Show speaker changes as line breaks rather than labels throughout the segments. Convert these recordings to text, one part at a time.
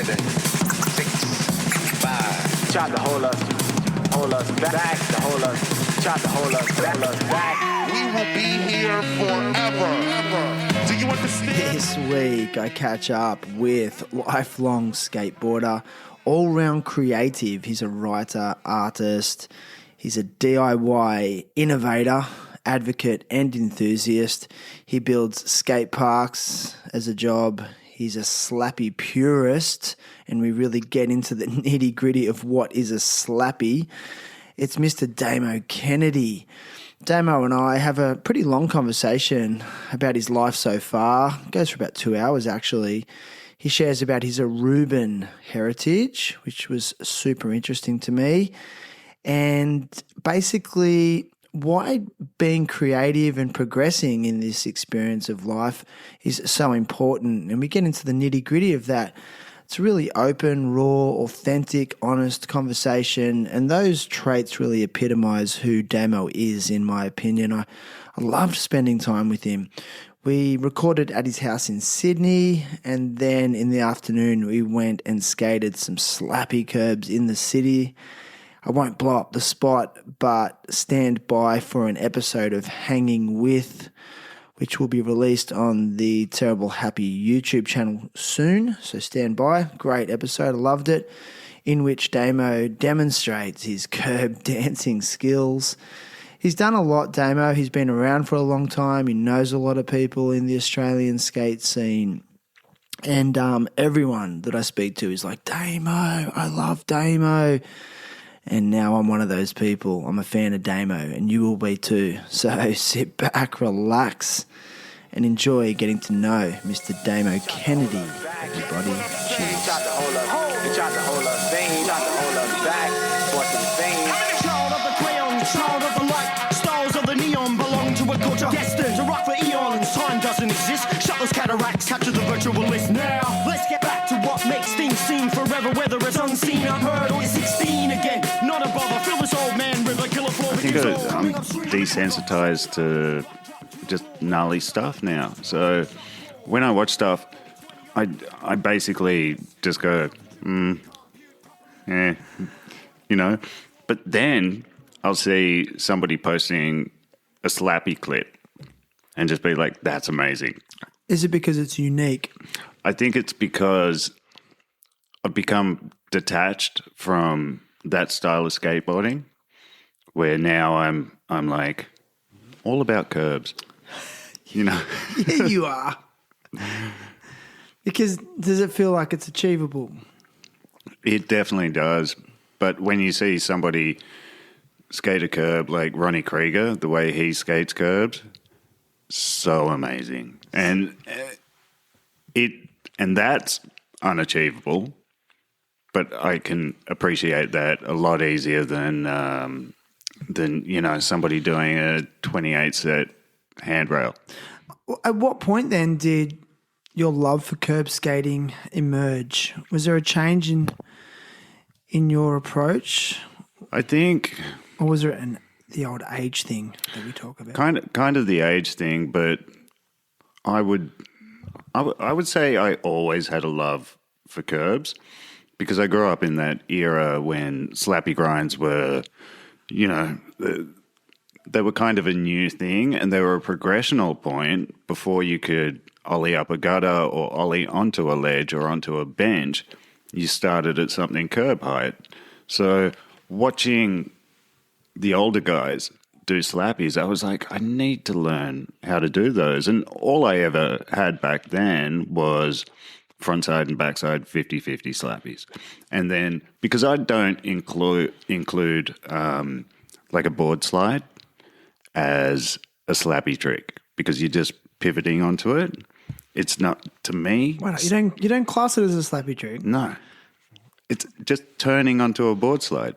together. 6, 5. Tried to hold us back, to hold us. Tried to hold us back.
We will be here forever. Do you understand?
This week I catch up with lifelong skateboarder, all-round creative. He's a writer, artist. He's a DIY innovator, advocate and enthusiast. He builds skate parks as a job. He's a slappy purist, and we really get into the nitty-gritty of what is a slappy. It's Mr. Damo Kennedy. Damo and I have a pretty long conversation about his life so far. It goes for about 2 hours, actually. He shares about his Aruban heritage, which was super interesting to me, and basically why being creative and progressing in this experience of life is so important. And we get into the nitty-gritty of that. It's a really open, raw, authentic, honest conversation, and those traits really epitomise who Damo is, in my opinion. I loved spending time with him. We recorded at his house in Sydney, and then in the afternoon we went and skated some slappy curbs in the city. I won't blow up the spot, but stand by for an episode of Hanging With, which will be released on the Terrible Happy YouTube channel soon. So stand by. Great episode. I loved it. In which Damo demonstrates his curb dancing skills. He's done a lot, Damo. He's been around for a long time. He knows a lot of people in the Australian skate scene. And everyone that I speak to is like, Damo, I love Damo. And now I'm one of those people. I'm a fan of Damo, and you will be too. So sit back, relax, and enjoy getting to know Mr. Damo Kennedy, everybody. Cheers.
He tried to hold us back. What's the thing?
Child of the crayon, child of the light, styles of the neon belong to a culture destined to rock for eons. Time doesn't exist. Shut those cataracts, capture the virtualist. Now let's get back to what makes things seem forever, whether it's unseen, unheard, or it's 16 again. Not a bother. Fill this old man river, kill a floor.
I think I'm desensitized to just gnarly stuff now. So when I watch stuff, I basically just go, you know. But then I'll see somebody posting a slappy clip and just be like, that's amazing.
Is it because it's unique?
I think it's because I've become detached from that style of skateboarding, where now I'm like all about curbs, you know.
Yeah, you are. Because does it feel like it's achievable?
It definitely does. But when you see somebody skate a curb like Ronnie Krieger, the way he skates curbs, so amazing. And that's unachievable. But I can appreciate that a lot easier than you know, somebody doing a 28 set handrail.
At what point then did your love for curb skating emerge? Was there a change in your approach?
I think,
or was there the old age thing that we talk about?
Kind of the age thing, but I would say I always had a love for curbs. Because I grew up in that era when slappy grinds were, you know, they were kind of a new thing, and they were a progressional point before you could ollie up a gutter or ollie onto a ledge or onto a bench. You started at something curb height. So watching the older guys do slappies, I was like, I need to learn how to do those. And all I ever had back then was frontside and backside 50-50 slappies. And then, because I don't include like a board slide as a slappy trick, because you're just pivoting onto it. It's not, to me.
Why not? You don't class it as a slappy trick?
No. It's just turning onto a board slide.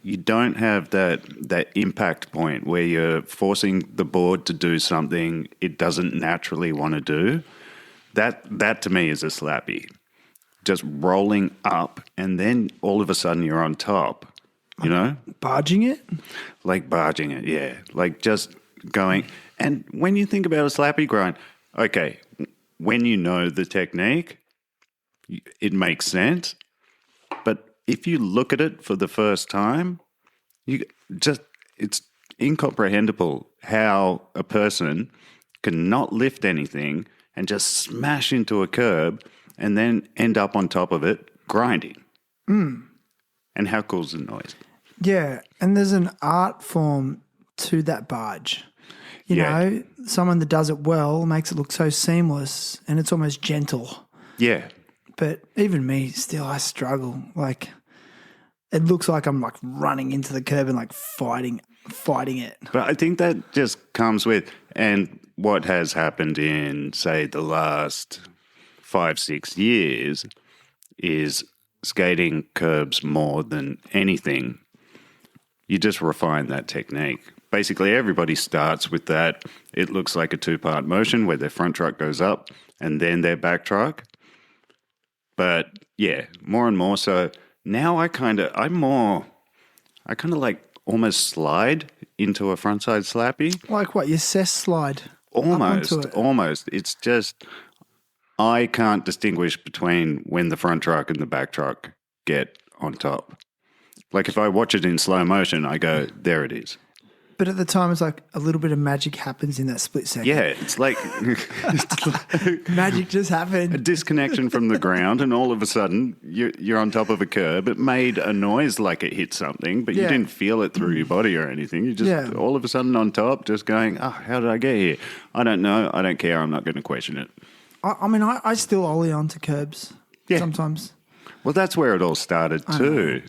You don't have that impact point where you're forcing the board to do something it doesn't naturally want to do. That to me is a slappy. Just rolling up, and then all of a sudden you're on top, you know?
Barging it?
Like barging it, yeah. Like just going. And when you think about a slappy grind, okay, when you know the technique, it makes sense. But if you look at it for the first time, it's incomprehensible how a person can not lift anything and just smash into a curb and then end up on top of it grinding. And how cool's the noise?
Yeah, and there's an art form to that barge. You
Yeah.
know, someone that does it well makes it look so seamless and it's almost gentle.
Yeah.
But even me, still, I struggle. Like, it looks like I'm like running into the curb and like fighting it.
But I think that just comes with, and what has happened in, say, the last 5-6 years is skating curbs more than anything. You just refine that technique. Basically, everybody starts with that. It looks like a 2-part motion where their front truck goes up and then their back truck. But yeah, more and more so. Now I kind of like almost slide into a frontside slappy.
Like what? Your cess slide?
Almost,
up onto it.
almost. It's just I can't distinguish between when the front truck and the back truck get on top. Like if I watch it in slow motion, I go, there it is.
But at the time, it's like a little bit of magic happens in that split second.
Yeah, it's like
Magic just
a
happened.
disconnection from the ground, and all of a sudden you're on top of a curb. It made a noise like it hit something, but you
Yeah.
didn't feel it through your body or anything. You just all of a sudden on top, just going, how did I get here? I don't know. I don't care. I'm not going to question it.
I mean, I still ollie onto curbs sometimes.
Well, that's where it all started too.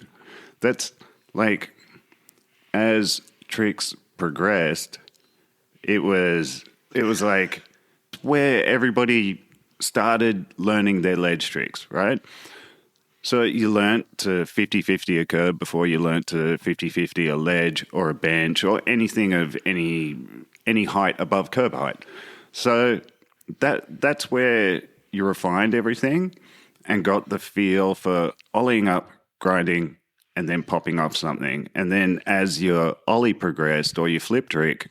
That's like as tricks progressed, it was like where everybody started learning their ledge tricks, right? So you learnt to 50-50 a curb before you learnt to 50-50 a ledge or a bench or anything of any height above curb height. So that's where you refined everything and got the feel for ollieing up, grinding, and then popping off something. And then as your ollie progressed or your flip trick,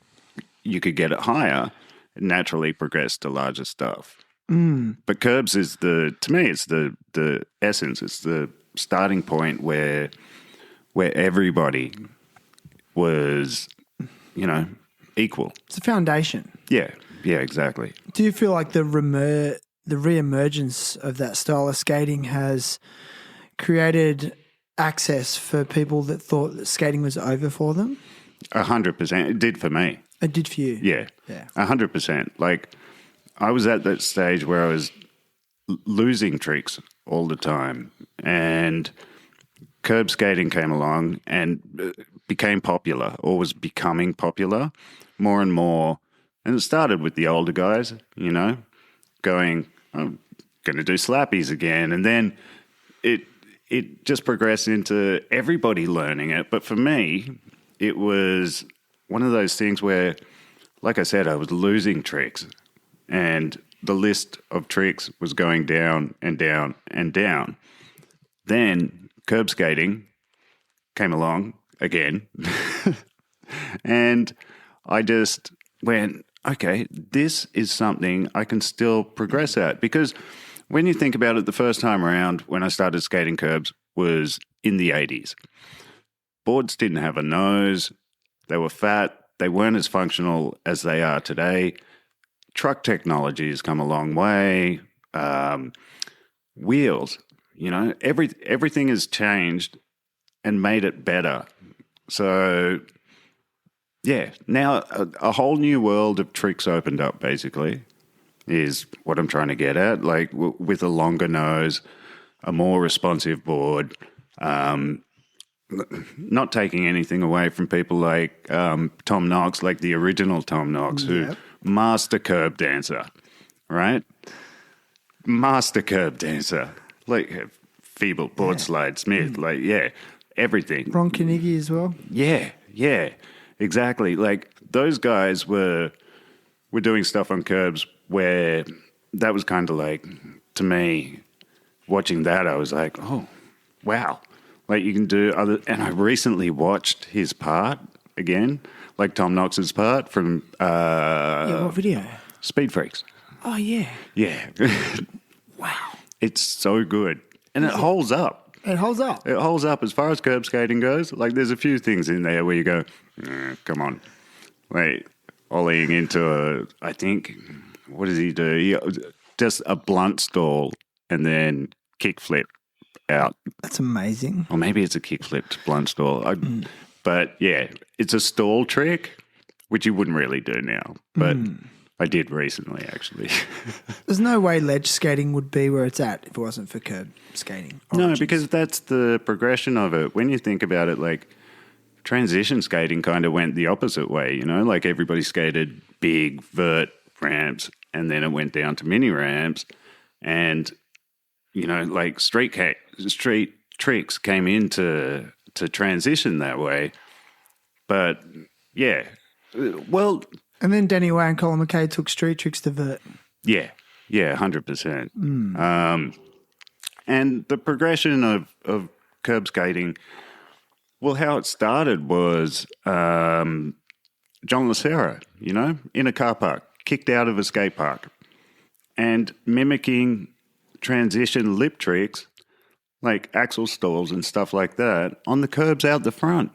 you could get it higher, it naturally progressed to larger stuff. But curbs is to me, it's the essence. It's the starting point where everybody was, equal.
It's a foundation.
Yeah, exactly.
Do you feel like the re-emergence of that style of skating has created access for people that thought that skating was over for them?
100%. It did for me.
It did for you?
Yeah.
Yeah.
100%. Like, I was at that stage where I was losing tricks all the time, and curb skating came along and became popular, or was becoming popular more and more. And it started with the older guys, going, I'm going to do slappies again. And then it just progressed into everybody learning it. But for me, it was one of those things where, like I said, I was losing tricks. And the list of tricks was going down and down and down. Then curb skating came along again. And I just went, okay, this is something I can still progress at. Because when you think about it, the first time around when I started skating curbs was in the 80s. Boards didn't have a nose. They were fat. They weren't as functional as they are today. Truck technology has come a long way. Wheels, everything has changed and made it better. So, yeah, now a whole new world of tricks opened up, basically, is what I'm trying to get at. Like with a longer nose, a more responsive board, not taking anything away from people like Tom Knox, like the original Tom Knox, who master curb dancer, right? Master curb dancer, like feeble board slide Smith, everything.
Ron Kennedy as well?
Yeah, exactly. Like those guys were doing stuff on curbs where that was kind of like, to me, watching that, I was like, oh, wow. Like you can do other, and I recently watched his part again, like Tom Knox's part from
What video?
Speed Freaks.
Oh, yeah.
Yeah.
Wow.
It's so good. And it holds up.
It holds up.
It holds up as far as curb skating goes. Like, there's a few things in there where you go, come on. Wait, ollieing into I think, what does he do? Just a blunt stall and then kickflip out.
That's amazing.
Or maybe it's a kickflip to blunt stall. But, yeah, it's a stall trick, which you wouldn't really do now. But I did recently, actually.
There's no way ledge skating would be where it's at if it wasn't for curb skating.
No, because that's the progression of it. When you think about it, like, transition skating kind of went the opposite way, you know? Like, everybody skated big vert ramps, and then it went down to mini ramps. And, you know, like, street tricks came into transition that way. But, yeah, well...
And then Danny Way and Colin McKay took street tricks to vert.
Yeah, 100%. And the progression of curb skating, well, how it started was John Lucero, you know, in a car park, kicked out of a skate park, and mimicking transition lip tricks like axle stalls and stuff like that on the curbs out the front.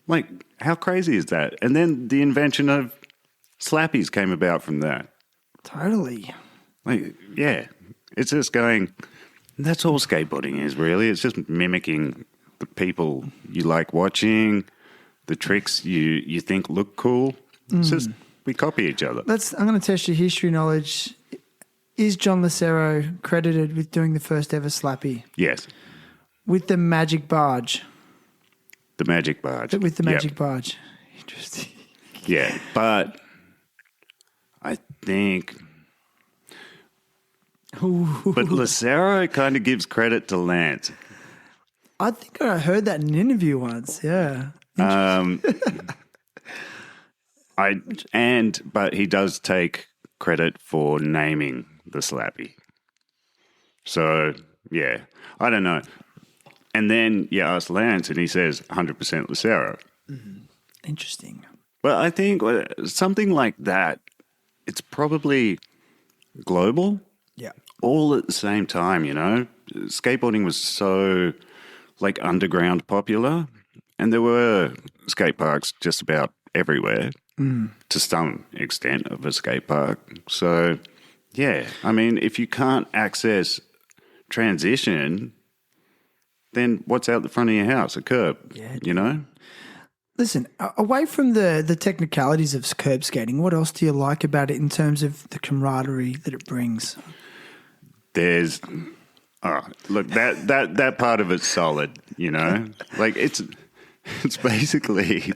Like, how crazy is that? And then the invention of slappies came about from that.
Totally.
Like, yeah, it's just going, that's all skateboarding is, really. It's just mimicking the people you like watching, the tricks you think look cool. It's just, we copy each other.
I'm going to test your history knowledge. Is John Lucero credited with doing the first ever slappy?
Yes.
With the magic barge?
The magic barge.
With the magic barge. Interesting.
Yeah, but I think... But Lucero kind of gives credit to Lance.
I think I heard that in an interview once, yeah.
But he does take credit for naming the slappy. So, yeah, I don't know. And then you ask Lance, and he says 100% Lucero.
Interesting.
But I think something like that, it's probably global.
Yeah.
All at the same time, you know. Skateboarding was so, like, underground popular, and there were skate parks just about everywhere to some extent of a skate park. So, yeah, I mean, if you can't access transition, then what's out the front of your house? A curb, you know?
Listen, away from the technicalities of curb skating, what else do you like about it in terms of the camaraderie that it brings?
There's, look, that part of it's solid, you know? Like, it's basically,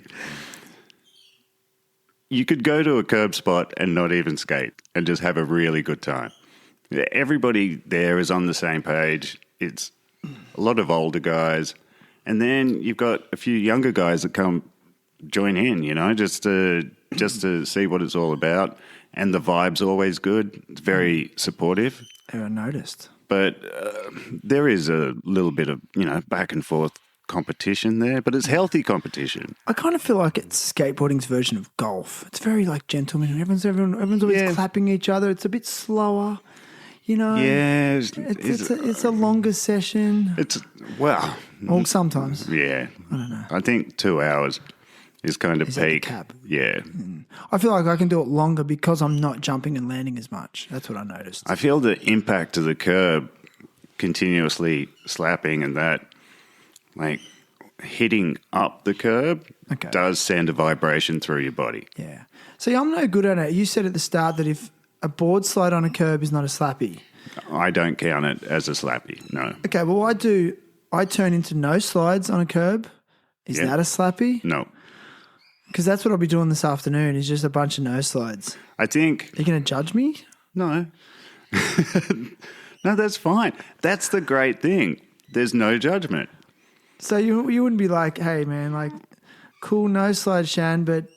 you could go to a curb spot and not even skate and just have a really good time. Everybody there is on the same page. It's a lot of older guys. And then you've got a few younger guys that come join in, you know, just to see what it's all about. And the vibe's always good. It's very supportive.
I noticed.
But there is a little bit of, you know, back and forth competition there, but it's healthy competition.
I kind of feel like it's skateboarding's version of golf. It's very like gentleman. Everyone's always clapping each other. It's a bit slower. You know,
yeah,
it's a longer session.
Well,
or sometimes,
yeah,
I don't know.
I think 2 hours is kind of peak.
Cap?
Yeah,
I feel like I can do it longer because I'm not jumping and landing as much. That's what I noticed.
I feel the impact of the curb, continuously slapping and that, like hitting up the curb, does send a vibration through your body.
Yeah. See, I'm no good at it. You said at the start that if a board slide on a curb is not a slappy.
I don't count it as a slappy, no.
Okay, well, I do. I turn into no slides on a curb. Is that a slappy?
No.
Because that's what I'll be doing this afternoon is just a bunch of no slides.
I think...
Are you going to judge me?
No. No, that's fine. That's the great thing. There's no judgment.
So you wouldn't be like, hey, man, like, cool no slide, Shan, but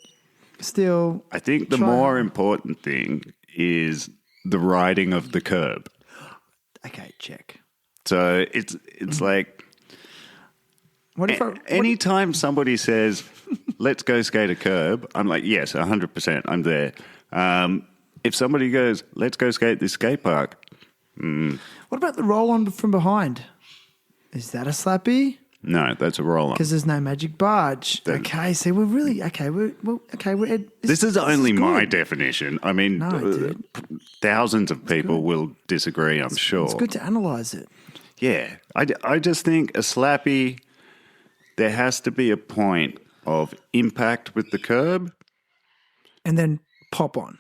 still...
I think the more important thing is the riding of the curb.
Okay, check.
So it's like
what if
anytime somebody says, let's go skate a curb, I'm like, yes, 100%, I'm there. If somebody goes, let's go skate this skate park,
What about the roll on from behind? Is that a slappy?
No, that's a roll on.
Because there's no magic barge.
Then-
Okay, so we're really okay.
This is only my definition. I mean,
No, dude.
thousands of people will disagree, I'm sure.
It's good to analyze it.
Yeah. I just think a slappy, there has to be a point of impact with the curb
And then pop on.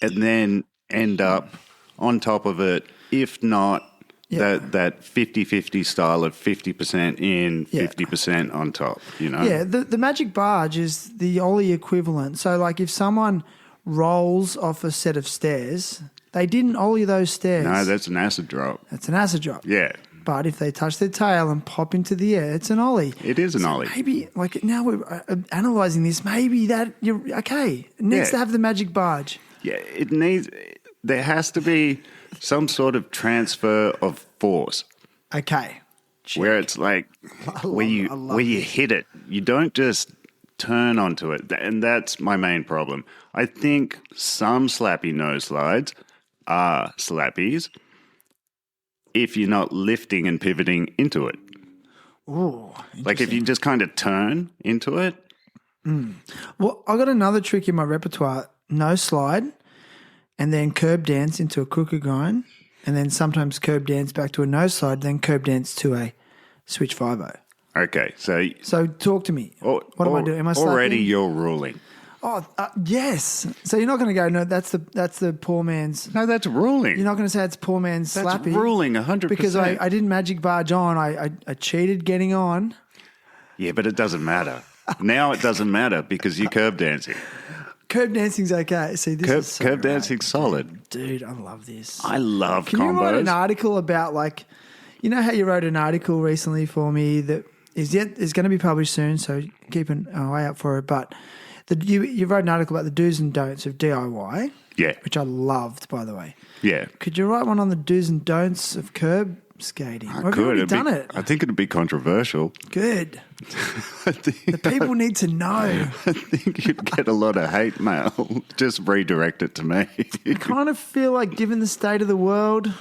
and then end up on top of it, if not
Yeah.
that 50-50 style of 50% in, 50% on top, you know?
Yeah, the magic barge is the ollie equivalent. So, like, if someone rolls off a set of stairs, they didn't ollie those stairs.
No, that's an acid drop.
That's an acid drop.
Yeah.
But if they touch their tail and pop into the air, it's an ollie.
It is an ollie.
Maybe, like, now we're analysing this, maybe that, you're okay. It needs to have the magic barge.
Yeah, there has to be some sort of transfer of force
Okay.
where it's like where you hit it. You don't just turn onto it. And that's my main problem. I think some slappy nose slides are slappies if you're not lifting and pivoting into it.
Ooh.
Like if you just kind of turn into it.
Well, I got another trick in my repertoire. No slide, and then curb dance into a crooked grind, and then sometimes curb dance back to a no slide, then curb dance to a switch 5-0.
Okay,
So talk to me. What am I doing? Am I
already
slapping?
you're ruling.
Oh, yes. So you're not going to go, no, that's the poor man's.
No, that's ruling.
You're not going to say it's poor man's
That's
slappy.
ruling 100%.
Because I didn't magic barge on. I cheated getting on.
Yeah, but it doesn't matter. Now it doesn't matter because you're curb dancing.
Curb dancing's okay. See, this is so
Curb
right.
dancing's solid.
Dude, I love this.
I love
Can you write an
combos.
article about, like, you know how you wrote an article recently for me that is going to be published soon, so keep an eye out for it. But you wrote an article about the do's and don'ts of DIY,
Yeah,
which I loved, by the way.
yeah.
Could you write one on the do's and don'ts of curb skating?
I
Have you
could.
already done it?
I think it'd be controversial.
Good. The people need to know.
I think you'd get a lot of hate mail. Just redirect it to me.
I kind of feel like, given the state of the world,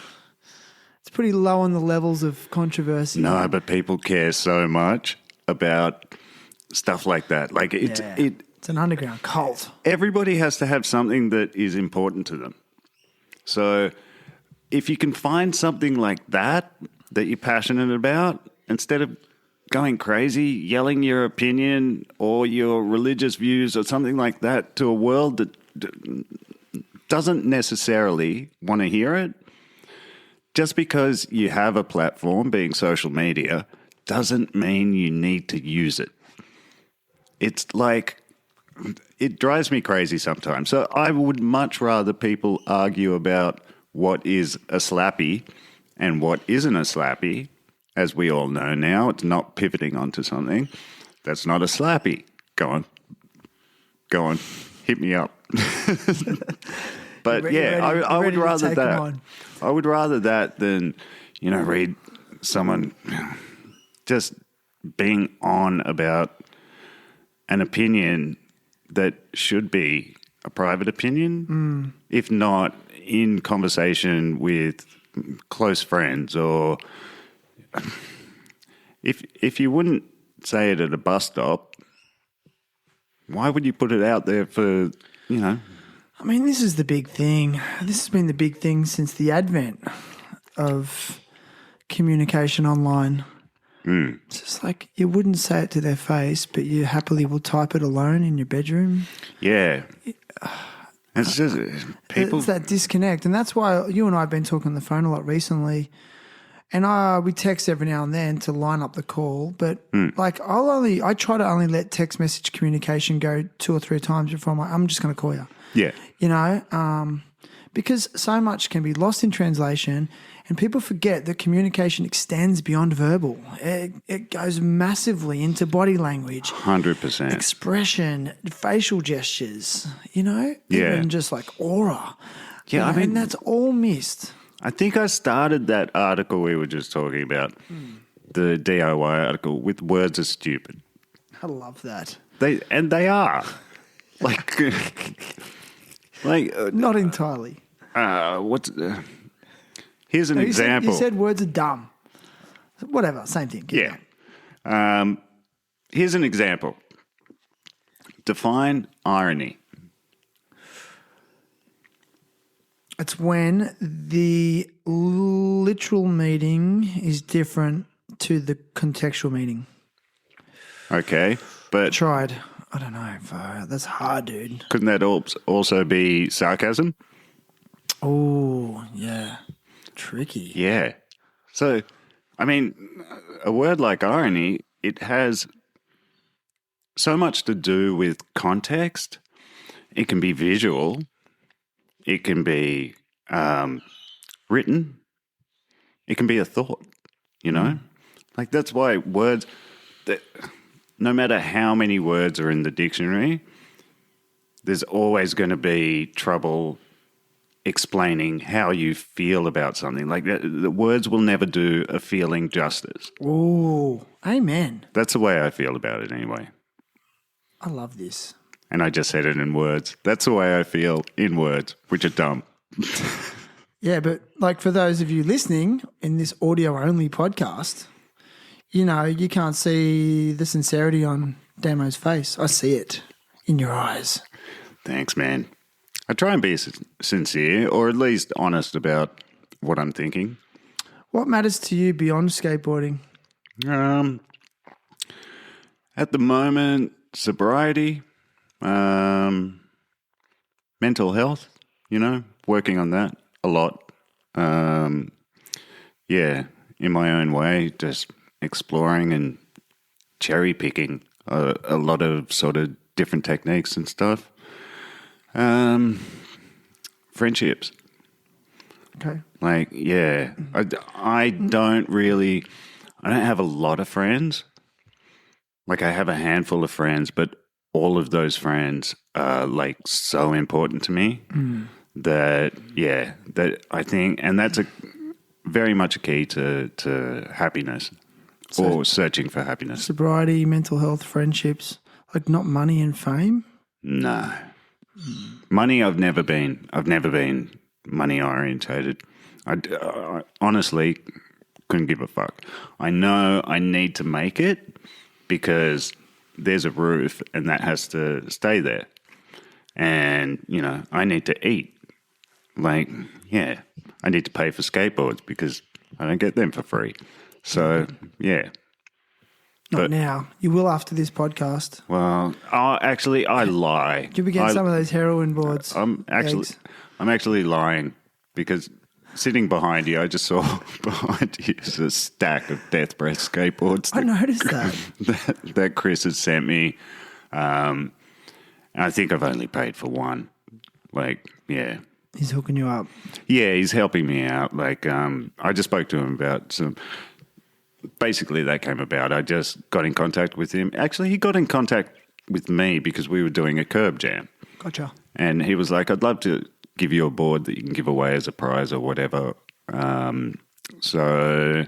it's pretty low on the levels of controversy.
No, but people care so much about stuff like that. Like it's
an underground cult.
everybody has to have something that is important to them. So if you can find something like that you're passionate about, instead of going crazy, yelling your opinion or your religious views or something like that to a world that doesn't necessarily want to hear it, just because you have a platform, being social media, doesn't mean you need to use it. It's like, it drives me crazy sometimes. So I would much rather people argue about what is a slappy and what isn't a slappy. As we all know now, it's not pivoting onto something. That's not a slappy. Go on, hit me up. But I would rather that. I would rather that than, read someone just being on about an opinion that should be a private opinion, if not in conversation with close friends, or if you wouldn't say it at a bus stop, why would you put it out there for,
I mean, this is the big thing. This has been the big thing since the advent of communication online. It's just like, you wouldn't say it to their face, but you happily will type it alone in your bedroom.
Yeah. It's just people.
It's that disconnect. And that's why you and I have been talking on the phone a lot recently. And we text every now and then to line up the call. But like, I try to only let text message communication go 2 or 3 times before I'm just going to call you.
Yeah.
Because so much can be lost in translation, and people forget that communication extends beyond verbal. It goes massively into body language,
100%.
expression, facial gestures,
Yeah.
even just like aura.
Yeah, I mean,
and that's all missed.
I think I started that article we were just talking about, the DIY article, with words are stupid.
I love that.
They are. Like,
Not entirely.
Here's an example.
You said words are dumb. Whatever, same thing. Keep going.
Here's an example. Define irony.
It's when the literal meaning is different to the contextual meaning.
Okay, but
Tried. I don't know. That's hard, dude.
couldn't that also be sarcasm?
Oh, yeah. Tricky.
Yeah. So, I mean, a word like irony, it has so much to do with context. It can be visual. It can be written. It can be a thought, you know? Like, that's why words, no matter how many words are in the dictionary, there's always going to be trouble explaining how you feel about something. Like, the words will never do a feeling justice.
Oh, amen.
That's the way I feel about it anyway.
I love this.
And I just said it in words. That's the way I feel in words, which are dumb.
Yeah, but like for those of you listening in this audio-only podcast, you know, you can't see the sincerity on Damo's face. I see it in your eyes.
Thanks, man. I try and be sincere, or at least honest about what I'm thinking.
What matters to you beyond skateboarding?
At the moment, sobriety, mental health, you know, working on that a lot. Yeah, in my own way, just exploring and cherry picking a lot of sort of different techniques and stuff. Friendships.
Okay.
Like, yeah, I don't have a lot of friends. Like, I have a handful of friends, but all of those friends are like so important to me that I think, and that's very much a key to happiness or searching for happiness.
Sobriety, mental health, friendships, like not money and fame?
No. Money, I've never been money orientated. I honestly couldn't give a fuck. I know I need to make it because there's a roof and that has to stay there. And, you know, I need to eat. Like, yeah, I need to pay for skateboards because I don't get them for free. So, yeah.
Not now. You will after this podcast.
Well, actually, I lie.
You'll be getting some of those heroin boards.
I'm actually lying because sitting behind you, I just saw behind you is a stack of Death Breath skateboards.
I noticed that.
that Chris has sent me. I think I've only paid for one. Like, yeah.
He's hooking you up.
Yeah, he's helping me out. Like, I just spoke to him about some. Basically, that came about. I just got in contact with him. Actually, he got in contact with me because we were doing a curb jam.
Gotcha.
And he was like, I'd love to give you a board that you can give away as a prize or whatever. So,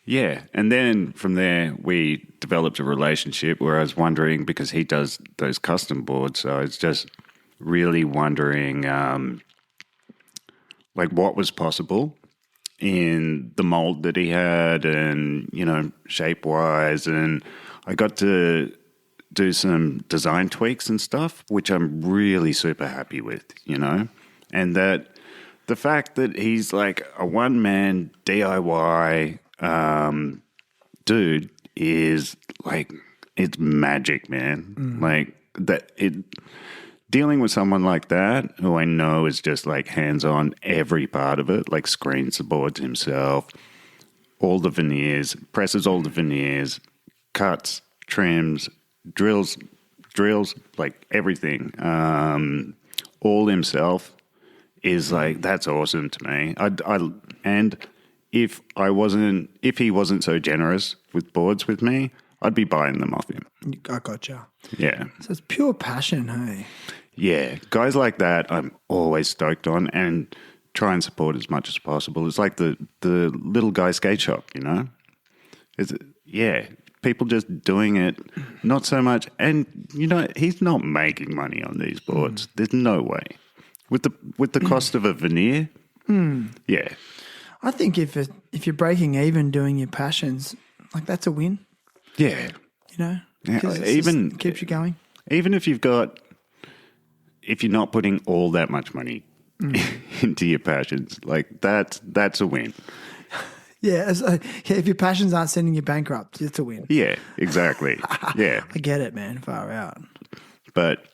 yeah. And then from there, we developed a relationship where I was wondering, because he does those custom boards, so I was just really wondering, like, what was possible in the mold that he had and, you know, shape-wise. And I got to do some design tweaks and stuff, which I'm really super happy with, you know. And that the fact that he's like a one-man DIY dude is like, it's magic, man. Like that dealing with someone like that, who I know is just like hands-on every part of it, like screens the boards himself, all the veneers, presses all the veneers, cuts, trims, drills, like everything, all himself is like, that's awesome to me. And if he wasn't so generous with boards with me, I'd be buying them off him.
I gotcha.
Yeah.
So it's pure passion, hey?
Yeah. Guys like that, I'm always stoked on and try and support as much as possible. It's like the little guy skate shop, you know? People just doing it, not so much. And, you know, he's not making money on these boards. There's no way. With the cost of a veneer, yeah.
I think if you're breaking even doing your passions, like that's a win,
Yeah.
you know?
Yeah,
'Cause it
even-
just keeps you going.
Even if you're not putting all that much money into your passions, like that's a win.
Yeah, if your passions aren't sending you bankrupt, it's a win.
Yeah, exactly. Yeah.
I get it, man. Far out.
But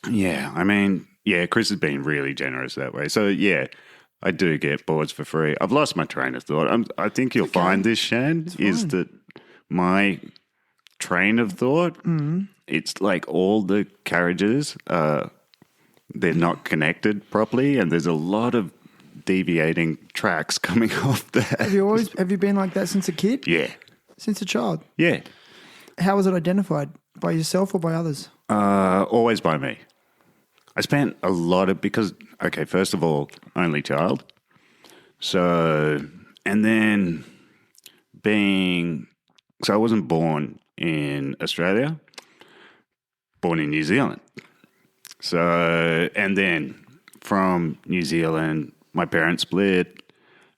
yeah, I mean, yeah, Chris has been really generous that way. So yeah, I do get boards for free. I've lost my train of thought. I think you'll find this, Shan, is that my train of thought, it's like all the carriages, they're not connected properly, and there's a lot of deviating tracks coming off there.
Have you been like that since a kid?
Yeah.
Since a child?
Yeah.
How was it identified? By yourself or by others?
Always by me. I spent a lot of, because, okay, first of all, only child. So, and then so I wasn't born in Australia, born in New Zealand. So, and then from New Zealand, my parents split.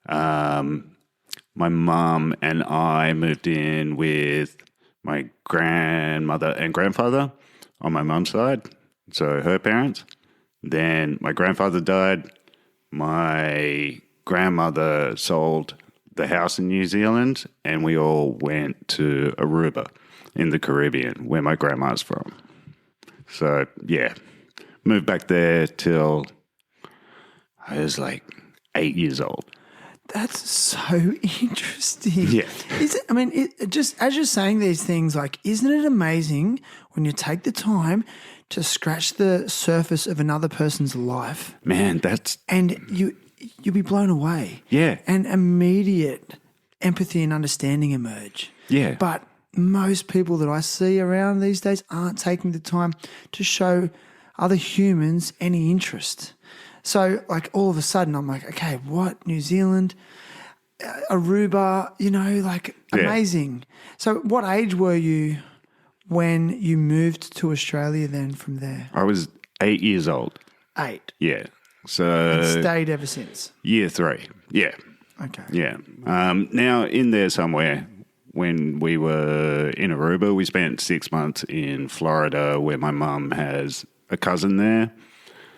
My mum and I moved in with my grandmother and grandfather on my mum's side, so her parents. Then my grandfather died. My grandmother sold the house in New Zealand, and we all went to Aruba in the Caribbean, where my grandma's from. So, yeah, moved back there till I was like 8 years old.
That's so interesting.
Yeah.
Is it? I mean, just as you're saying these things, like, isn't it amazing when you take the time to scratch the surface of another person's life,
Man, that's...
and you'll be blown away.
Yeah.
And immediate empathy and understanding emerge.
Yeah.
But most people that I see around these days aren't taking the time to show other humans any interest. So, like, all of a sudden, I'm like, okay, what? New Zealand, Aruba, like, amazing. So, what age were you when you moved to Australia then from there?
I was 8 years old.
8.
Yeah. So...
Stayed ever since?
Year 3. Yeah.
Okay.
Yeah. Now, in there somewhere, when we were in Aruba, we spent 6 months in Florida where my mum has a cousin there.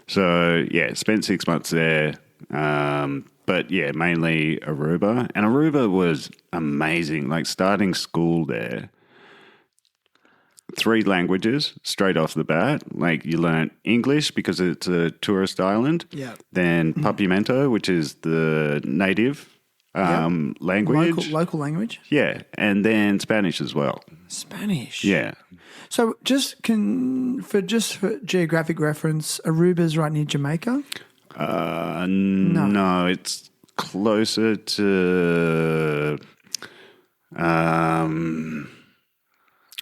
So, yeah, spent 6 months there. But, yeah, mainly Aruba. And Aruba was amazing. Like, starting school there, 3 languages straight off the bat. Like, you learn English because it's a tourist island.
Yeah.
Then Papiamento, which is the native language.
Local language?
Yeah. And then Spanish as well.
Spanish.
Yeah.
So for geographic reference, Aruba's right near Jamaica?
No, it's closer to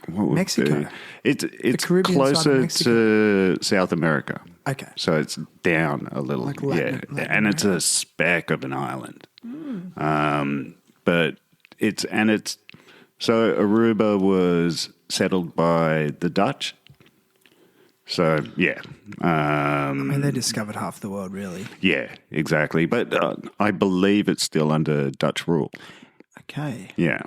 what would
Mexico.
It's
Caribbean side of
closer
Mexico.
to South America.
Okay.
So it's down a little.
Like Latin
and it's a speck of an island. But it's so Aruba was settled by the Dutch. So, yeah.
I mean, they discovered half the world, really.
Yeah, exactly. But I believe it's still under Dutch rule.
Okay.
Yeah.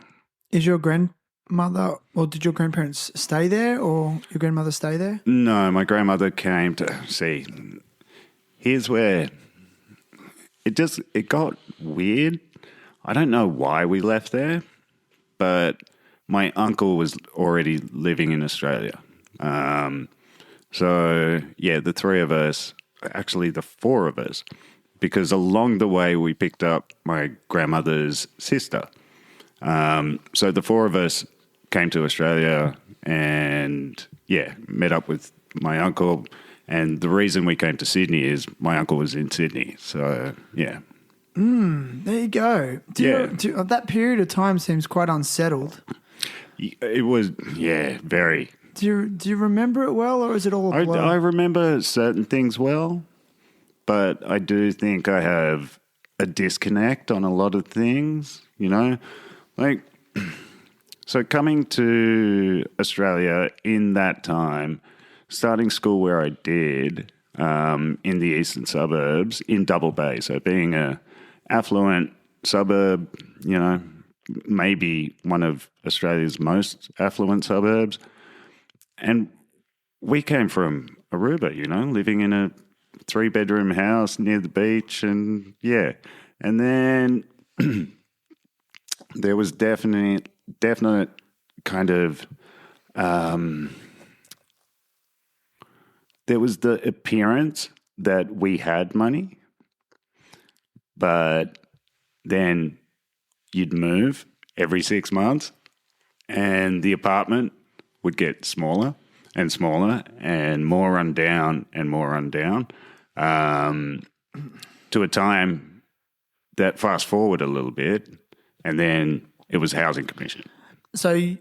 Is your grandmother, or did your grandparents stay there, or your grandmother stay there?
No, my grandmother came to see. Here's where it got weird. I don't know why we left there, but my uncle was already living in Australia. So, yeah, the 3 of us, actually the 4 of us, because along the way we picked up my grandmother's sister. So the 4 of us came to Australia and, yeah, met up with my uncle. And the reason we came to Sydney is my uncle was in Sydney. So, yeah.
There you go. That period of time seems quite unsettled.
It was, yeah, very.
Do you remember it well, or is it all a blur?
I remember certain things well, but I do think I have a disconnect on a lot of things, Like, so coming to Australia in that time, starting school where I did, in the eastern suburbs, in Double Bay, so being a affluent suburb, maybe one of Australia's most affluent suburbs. And we came from Aruba, living in a 3-bedroom house near the beach. And yeah. And then there was definite kind of, there was the appearance that we had money, but then you'd move every 6 months and the apartment would get smaller and smaller and more run down and more run down, to a time that fast forward a little bit and then it was housing commission.
So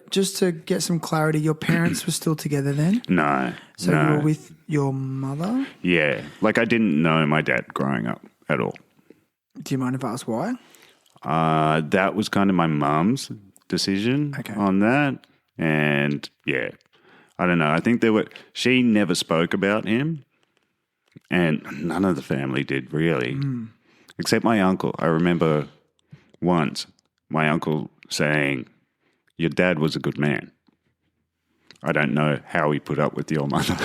just to get some clarity, your parents were still together then?
No.
So you were with your mother?
Yeah. Like I didn't know my dad growing up at all.
Do you mind if I ask why?
That was kind of my mum's decision on that. And yeah, I don't know. I think she never spoke about him and none of the family did really, except my uncle. I remember once my uncle saying, "Your dad was a good man. I don't know how he put up with your mother."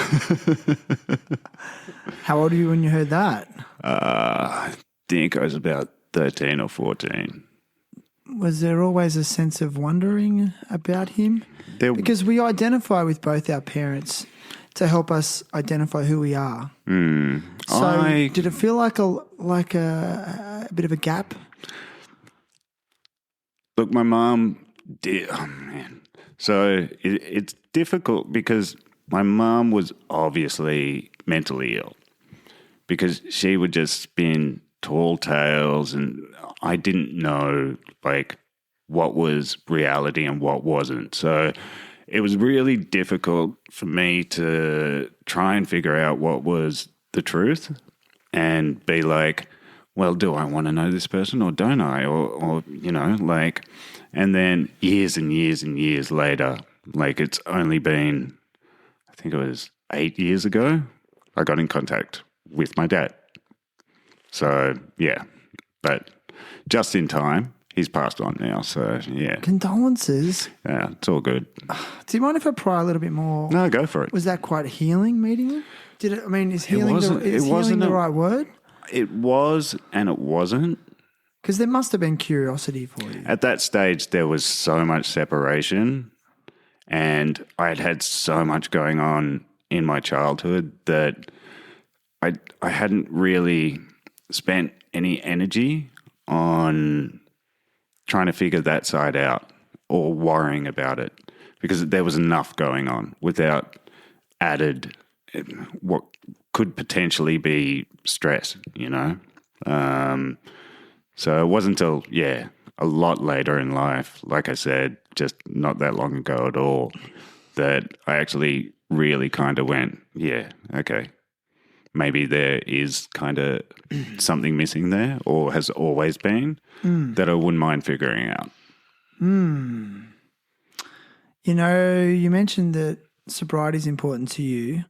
How old were you when you heard that?
I think I was about 13 or 14.
Was there always a sense of wondering about him? Because we identify with both our parents to help us identify who we are. So did it feel like a bit of a gap?
Look, my mom did. Oh, man. So it's difficult because my mom was obviously mentally ill because she would just spin tall tales and I didn't know what was reality and what wasn't. So it was really difficult for me to try and figure out what was the truth and be like, well, do I want to know this person or don't I? Or and then years and years and years later, it's only been, I think it was 8 years ago, I got in contact with my dad. So, yeah, but just in time, he's passed on now. So, yeah.
Condolences.
Yeah, it's all good.
Do you mind if I pry a little bit more?
No, go for it.
Was that quite healing meeting him? Is healing the right word?
It was and it wasn't.
Because there must have been curiosity for you.
At that stage, there was so much separation and I had so much going on in my childhood that I hadn't really spent any energy on trying to figure that side out or worrying about it because there was enough going on without added what could potentially be stress, So it wasn't until, a lot later in life, like I said, just not that long ago at all, that I actually really kind of went, okay, maybe there is kind of something missing there or has always been that I wouldn't mind figuring out.
You mentioned that sobriety is important to you,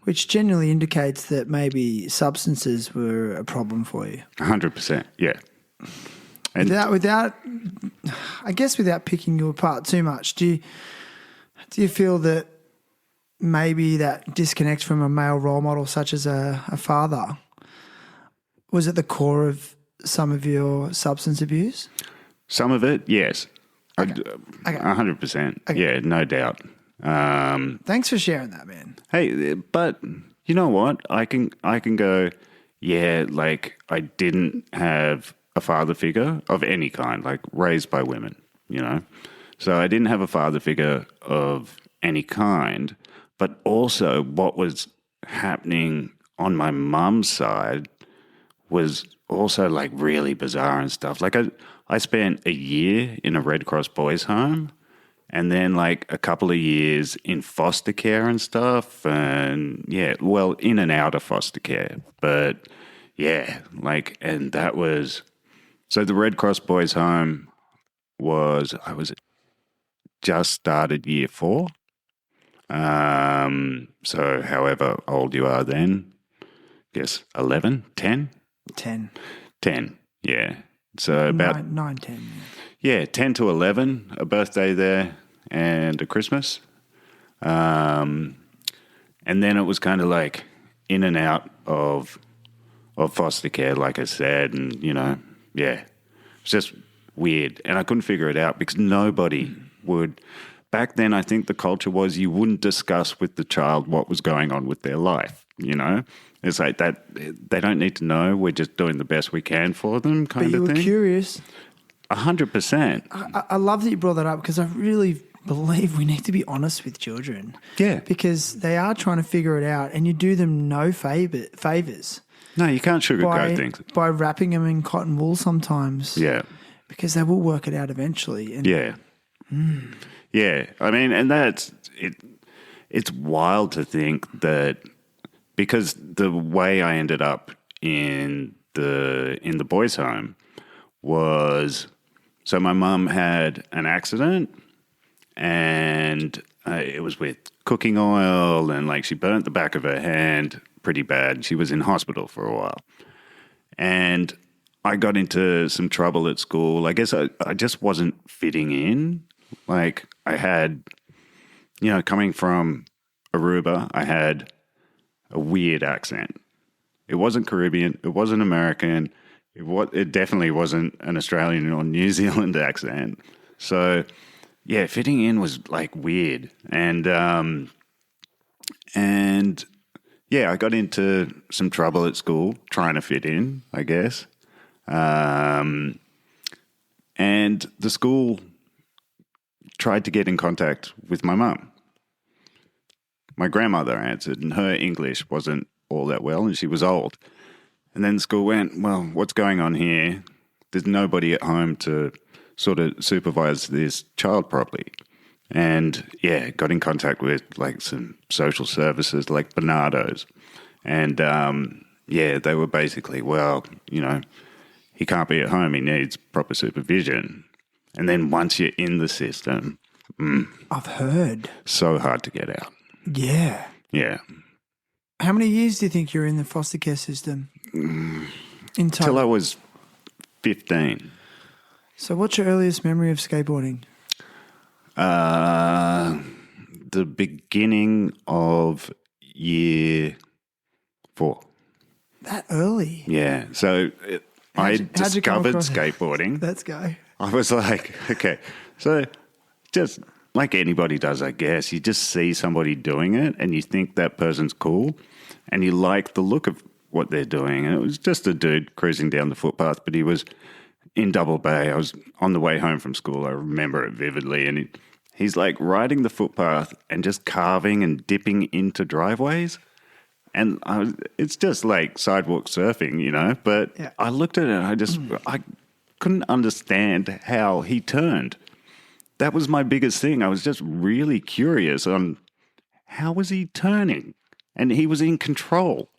which generally indicates that maybe substances were a problem for you.
100%, yeah. And
without picking you apart too much, do you feel that maybe that disconnect from a male role model such as a father was at the core of some of your substance abuse?
Some of it, yes.
Okay.
100%.
Okay.
Yeah, no doubt.
Thanks for sharing that, man.
Hey, but you know what? I can go, I didn't have a father figure of any kind, raised by women, So I didn't have a father figure of any kind, but also what was happening on my mum's side was also really bizarre and stuff. I spent a year in a Red Cross boys home and then a couple of years in foster care and stuff and in and out of foster care. But and that was, so the Red Cross boys home I was just started year 4. So however old you are then, guess 11, 10?
10.
10, yeah. So about
9, 10.
yeah, 10 to 11, a birthday there and a Christmas. And then it was kind of like in and out of foster care, like I said, and, you know, yeah, it's just weird. And I couldn't figure it out because nobody would. Back then, I think the culture was you wouldn't discuss with the child what was going on with their life, you know? It's like that they don't need to know. We're just doing the best we can for them kind
But you
of
were
thing.
curious.
100%.
I love that you brought that up because I really believe we need to be honest with children.
Yeah.
Because they are trying to figure it out and you do them no favours.
No, you can't sugarcoat things.
By wrapping them in cotton wool sometimes.
Yeah.
Because they will work it out eventually. And
Yeah. Yeah. I mean, and that's it. It's wild to think that because the way I ended up in the boys' home was so my mum had an accident and it was with cooking oil and like she burnt the back of her hand pretty bad. She was in hospital for a while. And I got into some trouble at school. I guess I just wasn't fitting in. Like I had, you know, coming from Aruba, I had a weird accent. It wasn't Caribbean. It wasn't American. It definitely wasn't an Australian or New Zealand accent. So, yeah, fitting in was like weird. And yeah, I got into some trouble at school trying to fit in, I guess. And the school tried to get in contact with my mum. My grandmother answered, and her English wasn't all that well, and she was old. And then the school went, well, what's going on here? There's nobody at home to sort of supervise this child properly. And, yeah, got in contact with, like, some social services like Bernardo's. And, yeah, they were basically, well, you know, he can't be at home. He needs proper supervision. And then once you're in the system,
I've heard.
so hard to get out.
Yeah.
Yeah.
How many years do you think you're in the foster care system? In total?
Till I was 15.
So what's your earliest memory of skateboarding?
The beginning of year 4.
That early?
Yeah. So I
how'd you come
discovered
across it?
skateboarding.
Let's go.
I was like, okay, so just like anybody does, I guess, you just see somebody doing it and you think that person's cool and you like the look of what they're doing. And it was just a dude cruising down the footpath, but he was in Double Bay. I was on the way home from school. I remember it vividly. And he's like riding the footpath and just carving and dipping into driveways. And it's just like sidewalk surfing, you know, but
Yeah.
I looked at it and I couldn't understand how he turned. That was my biggest thing. I was just really curious on how was he turning? And he was in control.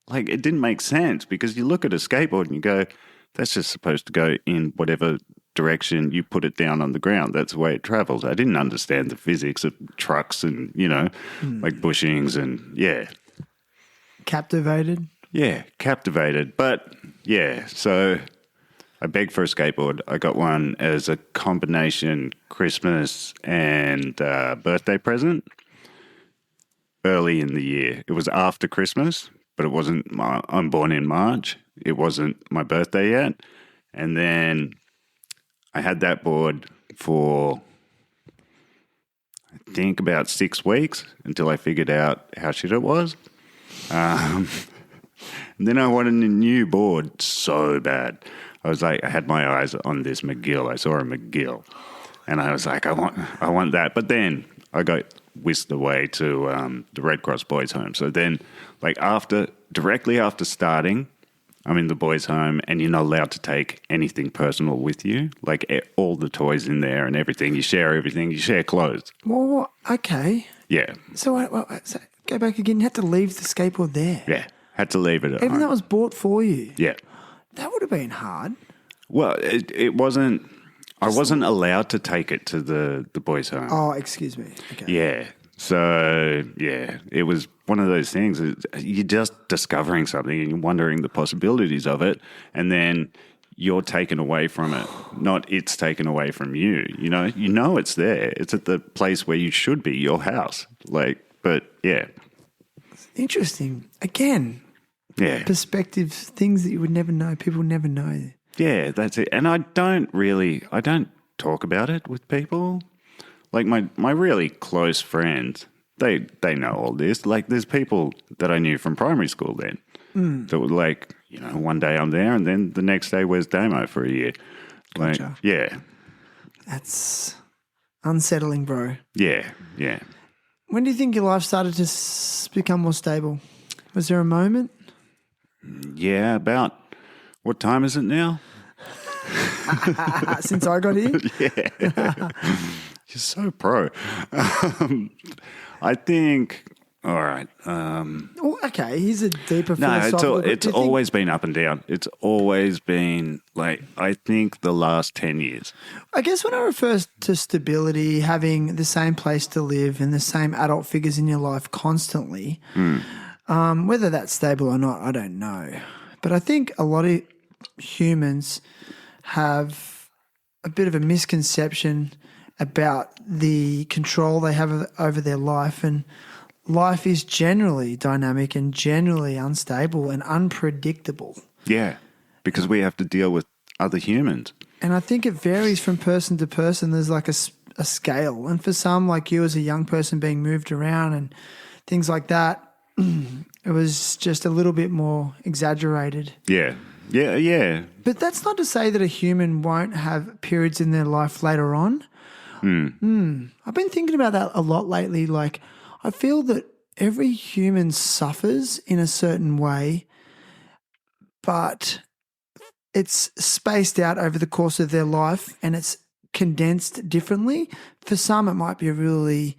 Like, it didn't make sense because you look at a skateboard and you go, that's just supposed to go in whatever direction you put it down on the ground. That's the way it travels. I didn't understand the physics of trucks and, you know, like bushings and, yeah.
Captivated?
Yeah, captivated. But, yeah, so I begged for a skateboard. I got one as a combination Christmas and birthday present early in the year. It was after Christmas, but it wasn't I'm born in March. It wasn't my birthday yet. And then I had that board for, I think, about 6 weeks until I figured out how shit it was. And then I wanted a new board so bad. I was like, I had my eyes on this McGill. I saw a McGill. And I was like, I want that. But then I got whisked away to the Red Cross Boys Home. So then, like, directly after starting, I'm in the boys' home and you're not allowed to take anything personal with you. Like, all the toys in there and everything. You share everything. You share clothes.
Well, okay.
Yeah.
So, so go back again. You had to leave the skateboard there.
Yeah. Had to leave it at
Even
home.
though it was bought for you.
Yeah.
That would have been hard.
Well, it wasn't. I wasn't allowed to take it to the boys' home.
Oh, excuse me. Okay.
Yeah. So, yeah, it was one of those things. You're just discovering something and you're wondering the possibilities of it, and then you're taken away from it, not it's taken away from you. You know it's there. It's at the place where you should be, your house. But yeah.
Interesting. Again,
Yeah.
perspectives, things that you would never know, people would never know.
Yeah, that's it. And I don't talk about it with people. Like my really close friends, they know all this. Like there's people that I knew from primary school then that were like, one day I'm there and then the next day where's Damo for a year? Like,
Gotcha.
yeah.
That's unsettling, bro.
Yeah.
When do you think your life started to become more stable? Was there a moment?
Yeah, about what time is it now?
Since I got here?
Yeah. You're so pro. I think, all right.
Oh, okay, here's a deeper
No,
philosophical...
it's always been up and down. It's always been I think the last 10 years.
I guess when I refer to stability, having the same place to live and the same adult figures in your life constantly, whether that's stable or not, I don't know. But I think a lot of humans have a bit of a misconception about the control they have over their life, and life is generally dynamic and generally unstable and unpredictable.
Yeah, because we have to deal with other humans.
And I think it varies from person to person. There's like a scale. And for some, like you as a young person being moved around and things like that, it was just a little bit more exaggerated.
Yeah.
But that's not to say that a human won't have periods in their life later on. I've been thinking about that a lot lately. Like, I feel that every human suffers in a certain way, but it's spaced out over the course of their life and it's condensed differently. For some, it might be a really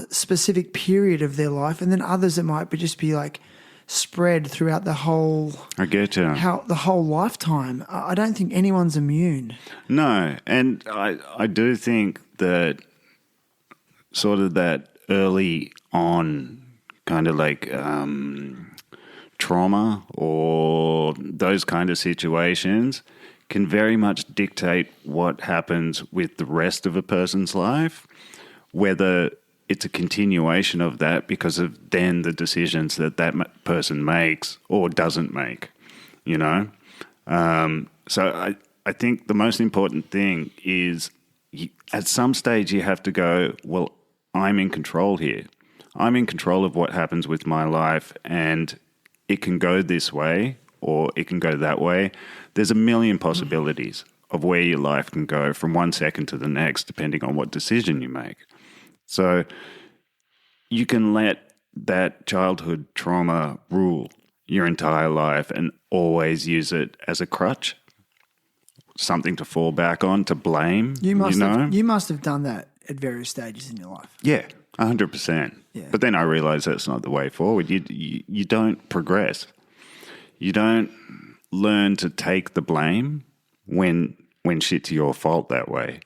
specific period of their life, and then others it might just be like spread throughout the whole.
I get you.
The whole lifetime. I don't think anyone's immune.
No, and I do think that sort of that early on kind of like trauma or those kind of situations can very much dictate what happens with the rest of a person's life, whether it's a continuation of that because of then the decisions that person makes or doesn't make, So I think the most important thing is at some stage you have to go, well, I'm in control here. I'm in control of what happens with my life, and it can go this way or it can go that way. There's a million possibilities of where your life can go from one second to the next, depending on what decision you make. So you can let that childhood trauma rule your entire life and always use it as a crutch, something to fall back on, to blame.
You must have done that at various stages in your life.
Yeah, 100%.
Yeah.
But then I realized that's not the way forward. You don't progress. You don't learn to take the blame when shit's your fault that way,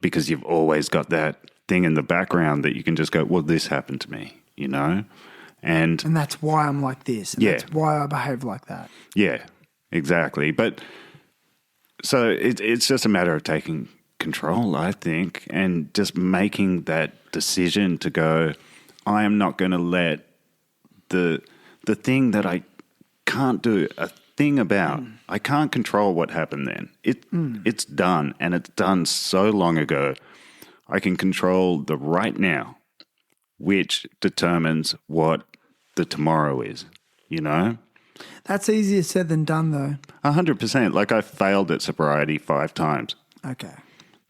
because you've always got that thing in the background that you can just go, well, this happened to me, And
that's why I'm like this. And that's why I behave like that.
Yeah, exactly. But so it's just a matter of taking control, I think, and just making that decision to go, I am not going to let the thing that I can't do a thing about, I can't control what happened then. It's done, and it's done so long ago. I can control the right now, which determines what the tomorrow is,
That's easier said than done, though.
100%. Like, I failed at sobriety 5 times.
Okay.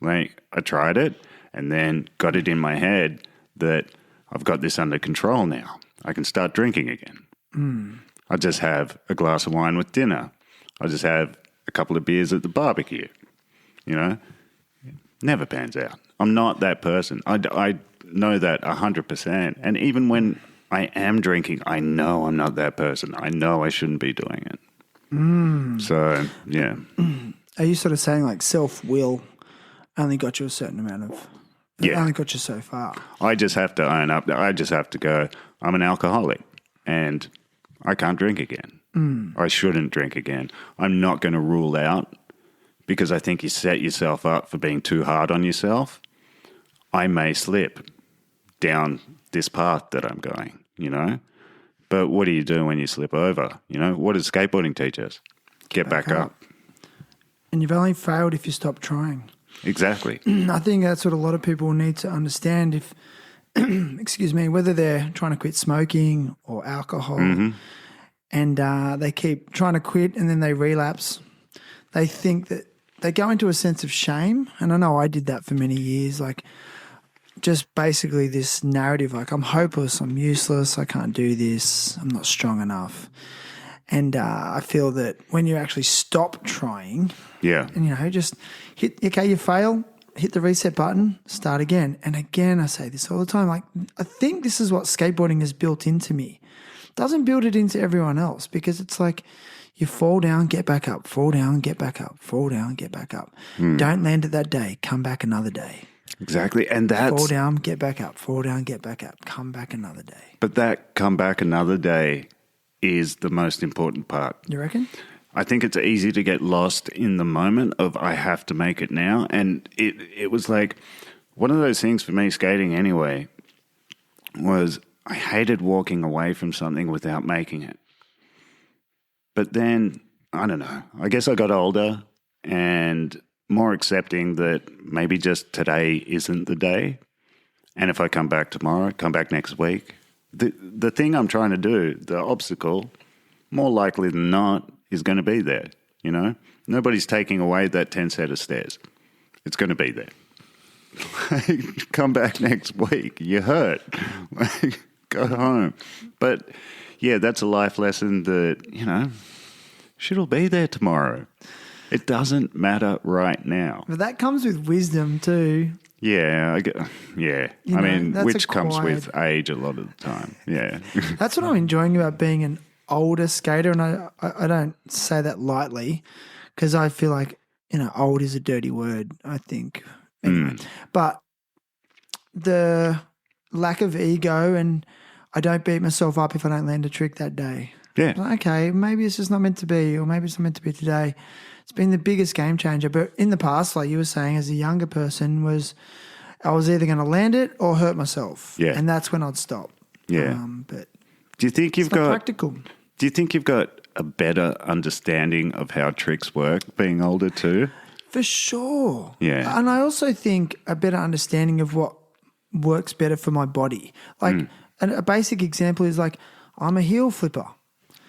Like, I tried it and then got it in my head that I've got this under control now. I can start drinking again. I just have a glass of wine with dinner. I just have a couple of beers at the barbecue. Never pans out. I'm not that person. I know that 100%. And even when I am drinking, I know I'm not that person. I know I shouldn't be doing it. So, yeah.
Are you sort of saying like self-will only got you a certain amount of...
Yeah.
Only got you so far.
I just have to own up. I just have to go, I'm an alcoholic and I can't drink again. I shouldn't drink again. I'm not going to rule out, because I think you set yourself up for being too hard on yourself. I may slip down this path that I'm going, you know? But what do you do when you slip over? You know, what does skateboarding teach us? Get back up.
And you've only failed if you stop trying.
Exactly.
I think that's what a lot of people need to understand if, excuse me, whether they're trying to quit smoking or alcohol and they keep trying to quit and then they relapse. They think that they go into a sense of shame. And I know I did that for many years, like just basically this narrative, like I'm hopeless, I'm useless, I can't do this, I'm not strong enough. And I feel that when you actually stop trying, and, you know, just you fail, hit the reset button, start again. And again, I say this all the time, like I think this is what skateboarding has built into me. Doesn't build it into everyone else, because it's like you fall down, get back up, fall down, get back up, fall down, get back up. Don't land it that day, come back another day.
Exactly. And that's...
Fall down, get back up, fall down, get back up, come back another day.
But that come back another day is the most important part.
You reckon?
I think it's easy to get lost in the moment of I have to make it now. And it was like one of those things for me, skating anyway, was I hated walking away from something without making it. But then, I don't know, I guess I got older and more accepting that maybe just today isn't the day. And if I come back tomorrow, come back next week, the thing I'm trying to do, the obstacle, more likely than not, is going to be there, you know? Nobody's taking away that 10 set of stairs. It's going to be there. Come back next week. You hurt. Go home. But, yeah, that's a life lesson that, you know, shit'll be there tomorrow. It doesn't matter right now.
But that comes with wisdom too.
Yeah, I mean, which comes with age a lot of the time. Yeah.
That's what I'm enjoying about being an older skater, and I don't say that lightly because I feel like, you know, old is a dirty word, I think. Anyway. But the lack of ego, and I don't beat myself up if I don't land a trick that day.
Yeah.
Like, okay, maybe it's just not meant to be, or maybe it's not meant to be today. It's been the biggest game changer. But in the past, like you were saying, as a younger person, I was either going to land it or hurt myself.
Yeah.
And that's when I'd stop.
Yeah.
But
do you think you've got
practical?
Do you think you've got a better understanding of how tricks work being older too?
For sure.
Yeah.
And I also think a better understanding of what works better for my body. Like a basic example is like I'm a heel flipper.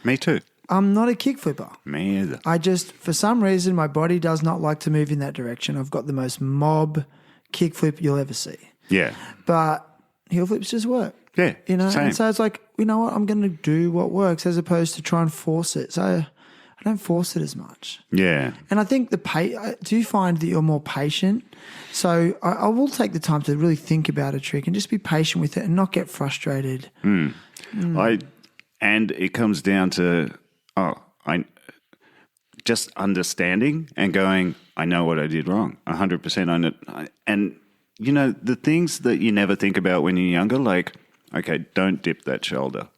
Me too.
I'm not a kick flipper.
Me either.
I just, for some reason, my body does not like to move in that direction. I've got the most mob kick flip you'll ever see.
Yeah.
But heel flips just work.
Yeah,
you know,
same.
And so it's like, you know what, I'm going to do what works as opposed to try and force it. So I don't force it as much.
Yeah.
And I think do you find that you're more patient? So I will take the time to really think about a trick and just be patient with it and not get frustrated.
And it comes down to, just understanding and going, I know what I did wrong, 100% on it. And, you know, the things that you never think about when you're younger, like, okay, don't dip that shoulder.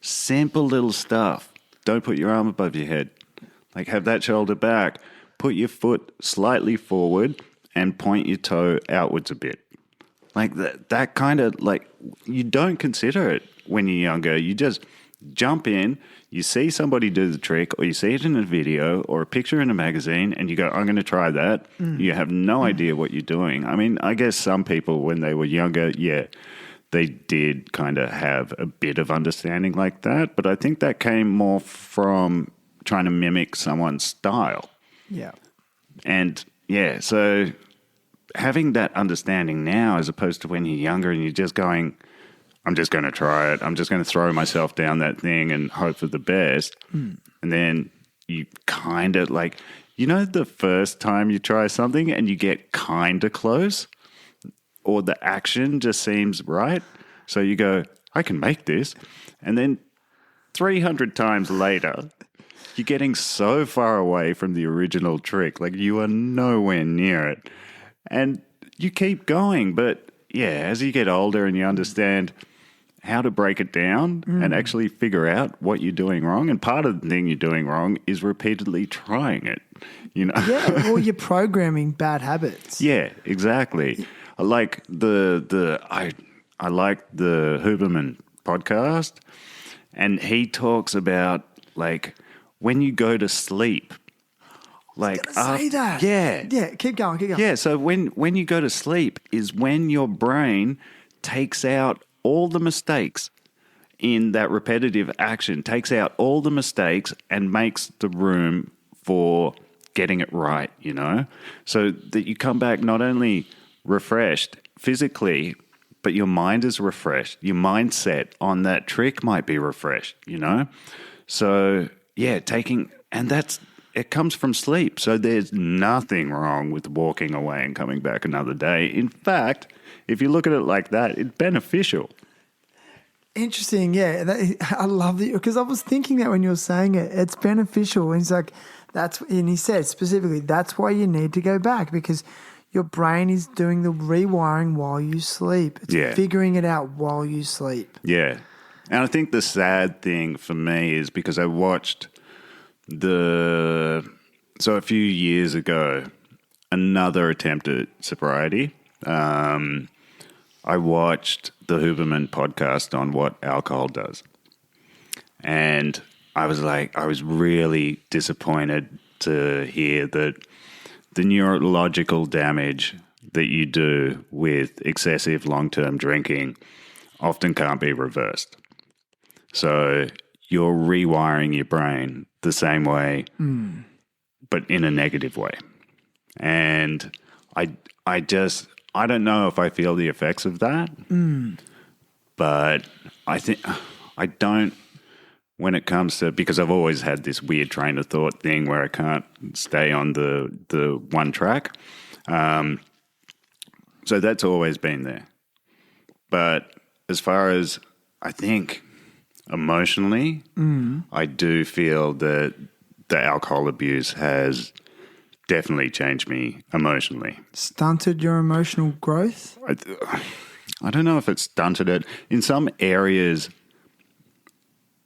Simple little stuff. Don't put your arm above your head. Like, have that shoulder back. Put your foot slightly forward and point your toe outwards a bit. Like, that kind of, like, you don't consider it when you're younger. You just jump in, you see somebody do the trick, or you see it in a video or a picture in a magazine, and you go, I'm going to try that. You have no idea what you're doing. I mean, I guess some people, when they were younger, yeah, they did kind of have a bit of understanding like that, but I think that came more from trying to mimic someone's style.
Yeah.
And, yeah, so having that understanding now as opposed to when you're younger and you're just going, I'm just going to try it. I'm just going to throw myself down that thing and hope for the best. And then you kind of like, you know, the first time you try something and you get kind of close or the action just seems right. So you go, I can make this. And then 300 times later, you're getting so far away from the original trick. Like you are nowhere near it. And you keep going. But yeah, as you get older and you understand, how to break it down and actually figure out what you're doing wrong. And part of the thing you're doing wrong is repeatedly trying it, you know?
Yeah, well, you're programming bad habits.
Yeah, exactly. I like I like the Huberman podcast, and he talks about like when you go to sleep. Like
Say that.
Yeah.
Yeah, keep going.
Yeah, so when you go to sleep is when your brain takes out all the mistakes in that repetitive action, takes out all the mistakes and makes the room for getting it right, you know? So that you come back not only refreshed physically, but your mind is refreshed. Your mindset on that trick might be refreshed, you know? So, yeah, it comes from sleep. So there's nothing wrong with walking away and coming back another day. In fact, if you look at it like that, it's beneficial.
Interesting, yeah. I love it because I was thinking that when you were saying it, it's beneficial. And he's like, and he said specifically, that's why you need to go back because your brain is doing the rewiring while you sleep. It's figuring it out while you sleep.
Yeah. And I think the sad thing for me is because I watched so a few years ago, another attempt at sobriety. I watched the Huberman podcast on what alcohol does. And I was really disappointed to hear that the neurological damage that you do with excessive long-term drinking often can't be reversed. So you're rewiring your brain the same way, but in a negative way. And I don't know if I feel the effects of that, but I don't when it comes to, because I've always had this weird train of thought thing where I can't stay on the one track. So that's always been there. But as far as I think emotionally, I do feel that the alcohol abuse has definitely changed me emotionally.
Stunted your emotional growth?
I don't know if it stunted it. In some areas,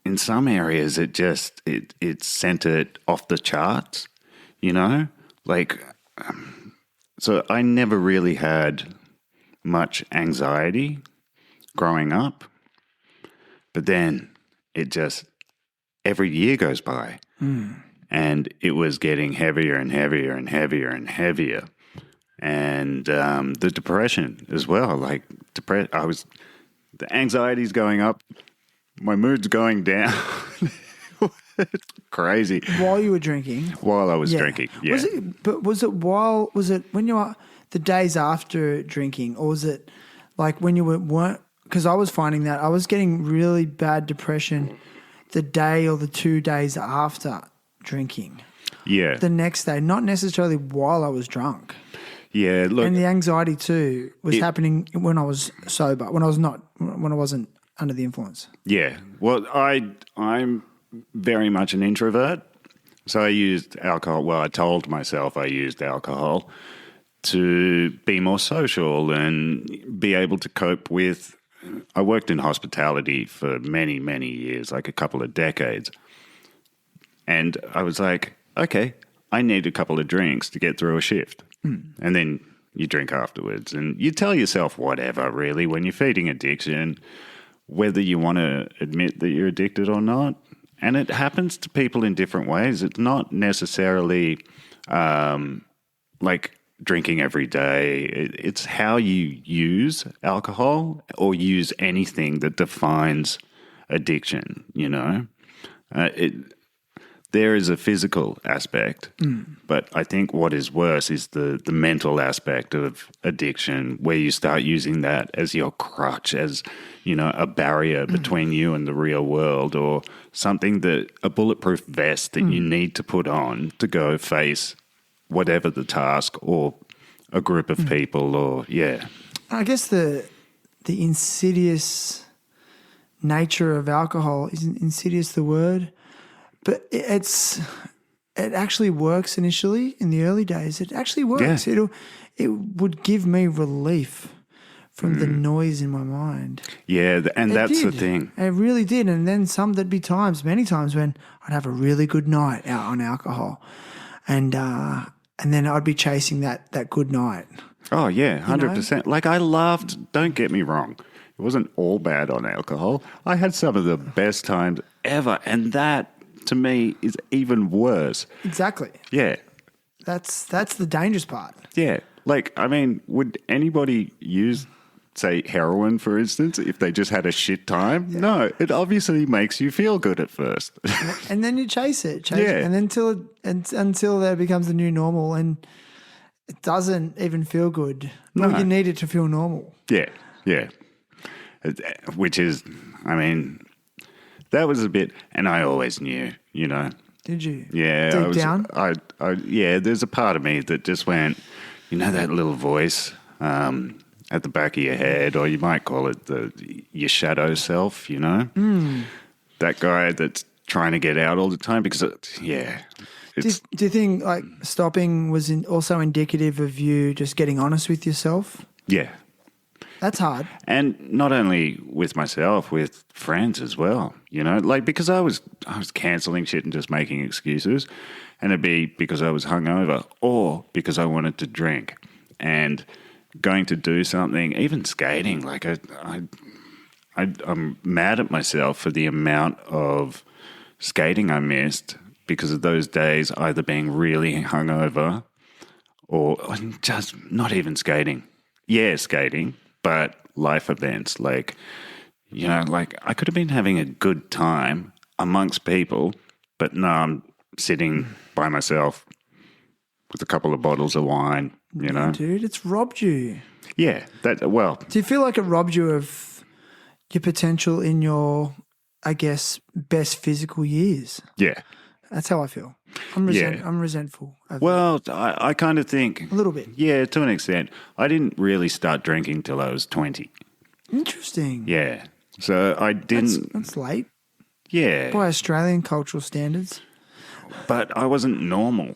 it sent it off the charts, you know? Like, so I never really had much anxiety growing up. But then it just, every year goes by and it was getting heavier and heavier and heavier and heavier. And the depression as well, like the anxiety's going up, my mood's going down. Crazy.
While you were drinking?
While I was drinking, yeah.
Was it when you were, the days after drinking, or was it like when you weren't, because I was finding that I was getting really bad depression the day or the 2 days after drinking.
Yeah.
The next day, not necessarily while I was drunk.
Yeah, look.
And the anxiety too was happening when I was sober, when I wasn't under the influence.
Yeah. Well, I'm very much an introvert. So I used alcohol. Well, I told myself I used alcohol to be more social and be able to cope with. I worked in hospitality for many, many years, like a couple of decades. And I was like, okay, I need a couple of drinks to get through a shift. And then you drink afterwards. And you tell yourself whatever, really, when you're feeding addiction, whether you want to admit that you're addicted or not. And it happens to people in different ways. It's not necessarily like drinking every day. It's how you use alcohol or use anything that defines addiction, you know. There is a physical aspect, but I think what is worse is the mental aspect of addiction, where you start using that as your crutch, as, you know, a barrier between you and the real world, or something a bulletproof vest that you need to put on to go face whatever the task or a group of people, or, yeah. I
guess the insidious nature of alcohol, isn't insidious the word? But it actually works initially in the early days. It actually works.
Yeah.
It would give me relief from the noise in my mind.
Yeah, and that's the
did.
thing.
It really did. And then there'd be many times when I'd have a really good night out on alcohol, and then I'd be chasing that good night.
Oh, yeah, 100%. Like, I laughed, don't get me wrong. It wasn't all bad on alcohol. I had some of the best times ever, and that, to me, is even worse.
Exactly.
Yeah.
That's the dangerous part.
Yeah. Like, I mean, would anybody use, say, heroin, for instance, if they just had a shit time? Yeah. No, it obviously makes you feel good at first.
And then you chase it.
Yeah.
And until that becomes the new normal, and it doesn't even feel good.
No.
Well, you need it to feel normal.
Yeah, yeah. Which is, I mean, that was a bit, and I always knew, you know.
Did you?
Yeah.
Deep down?
Yeah, there's a part of me that just went, you know, that little voice at the back of your head, or you might call it your shadow self, you know? That guy that's trying to get out all the time because,
Do you think like stopping was also indicative of you just getting honest with yourself?
Yeah.
That's hard.
And not only with myself, with friends as well, you know, like because I was cancelling shit and just making excuses, and it'd be because I was hungover or because I wanted to drink, and going to do something, even skating, like I'm mad at myself for the amount of skating I missed because of those days either being really hungover or just not even skating. Yeah, skating. But life events, like, you know, like I could have been having a good time amongst people, but no, I'm sitting by myself with a couple of bottles of wine, you know.
Dude, it's robbed you.
Yeah,
Do you feel like it robbed you of your potential in your, I guess, best physical years?
yeah.
That's how I feel. I'm resentful.
Well, I kind of think...
A little bit.
Yeah, to an extent. I didn't really start drinking till I was 20.
Interesting.
Yeah. So I didn't...
That's late.
Yeah.
By Australian cultural standards.
But I wasn't normal.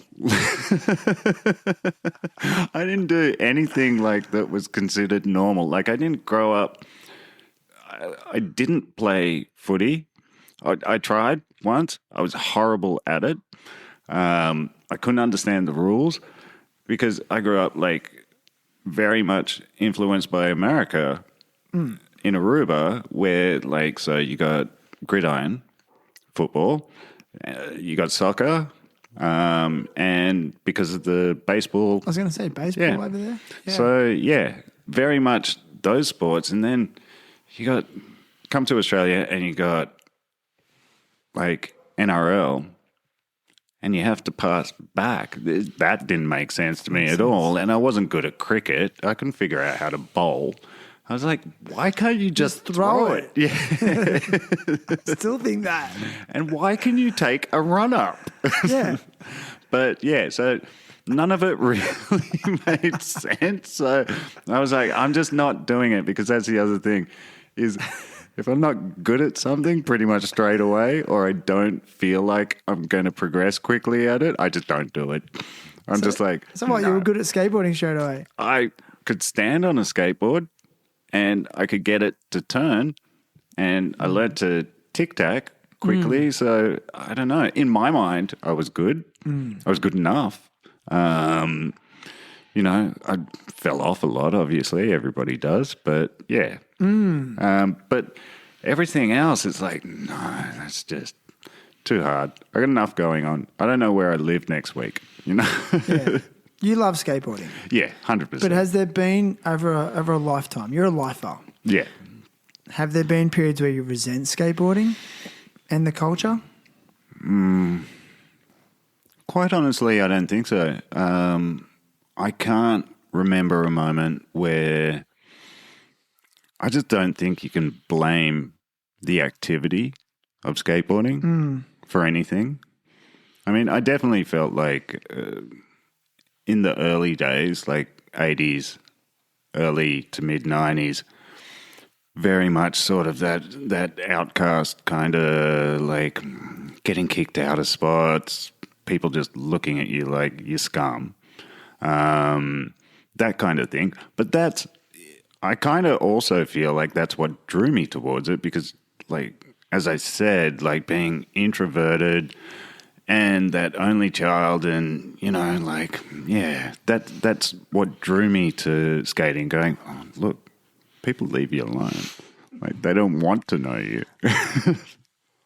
I didn't do anything like that was considered normal. Like I didn't grow up... I didn't play footy. I tried once. I was horrible at it. I couldn't understand the rules because I grew up like very much influenced by America in Aruba, where like, so you got gridiron football, you got soccer, and because of the baseball.
I was going to say baseball over there. Yeah.
So yeah, very much those sports. And then you come to Australia and you got like NRL, and you have to pass back. That didn't make sense to me at all. And I wasn't good at cricket. I couldn't figure out how to bowl. I was like, why can't you just throw it? Yeah.
Still think that.
And why can you take a run up?
Yeah.
But yeah, so none of it really made sense. So I was like, I'm just not doing it, because that's the other thing is... If I'm not good at something pretty much straight away, or I don't feel like I'm going to progress quickly at it, I just don't do it. I'm just like...
So what, you were good at skateboarding straight away?
I could stand on a skateboard and I could get it to turn, and I learned to tic-tac quickly. So I don't know. In my mind, I was good. I was good enough. You know, I fell off a lot, obviously. Everybody does. But yeah. But everything else is like, no, that's just too hard. I got enough going on. I don't know where I live next week, you know?
Yeah. You love skateboarding.
Yeah, 100%.
But has there been, over a lifetime, you're a lifer.
Yeah.
Have there been periods where you resent skateboarding and the culture?
Quite honestly, I don't think so. I can't remember a moment where... I just don't think you can blame the activity of skateboarding for anything. I mean, I definitely felt like in the early days, like 80s, early to mid 90s, very much sort of that outcast kind of like getting kicked out of spots, people just looking at you like you're scum, that kind of thing. But that's I kind of also feel like that's what drew me towards it because, like, as I said, like being introverted and that only child and, you know, like, yeah, that's what drew me to skating, going, oh, look, people leave you alone. Like, they don't want to know you.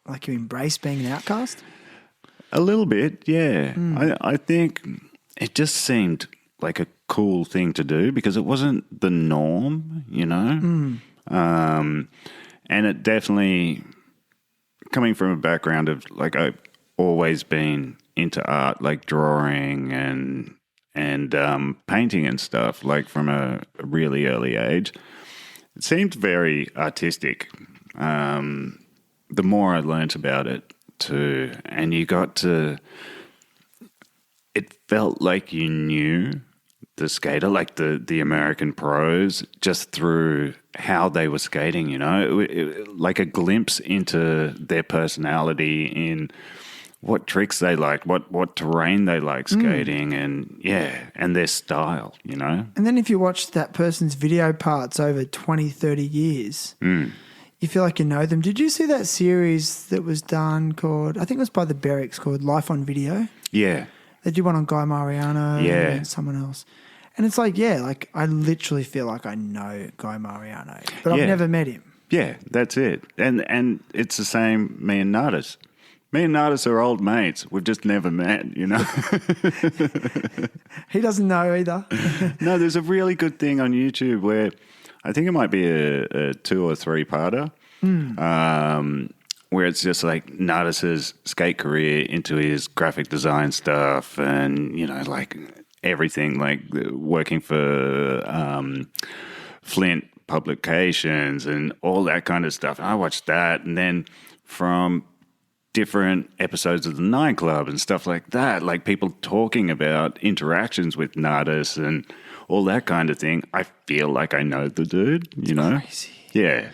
Like you embrace being an outcast?
A little bit, yeah. I think it just seemed like a cool thing to do because it wasn't the norm, you know? And it definitely, coming from a background of, like, I've always been into art, like drawing and painting and stuff, like from a really early age. It seemed very artistic. The more I learnt about it too, and you got to, it felt like you knew the skater, like the American pros, just through how they were skating, you know, like a glimpse into their personality in what tricks they liked, what terrain they like skating, and and their style, you know.
And then if you watch that person's video parts over 20, 30 years, you feel like you know them. Did you see that series that was done called, I think it was by the Berricks, called Life on Video?
Yeah.
They did one on Guy Mariano and someone else. And it's like, like I literally feel like I know Guy Mariano, but I've never met him. Yeah,
that's it. And it's the same me and Nardis. Me and Nardis are old mates. We've just never met, you know.
He doesn't know either.
No, there's a really good thing on YouTube where I think it might be a 2 or 3-parter, where it's just like Nardis's skate career into his graphic design stuff and, you know, like everything, like working for Flint Publications and all that kind of stuff. And I watched that, and then from different episodes of the Nine Club and stuff like that, like people talking about interactions with Nardis and all that kind of thing. I feel like I know the dude, you know?
Crazy.
Yeah.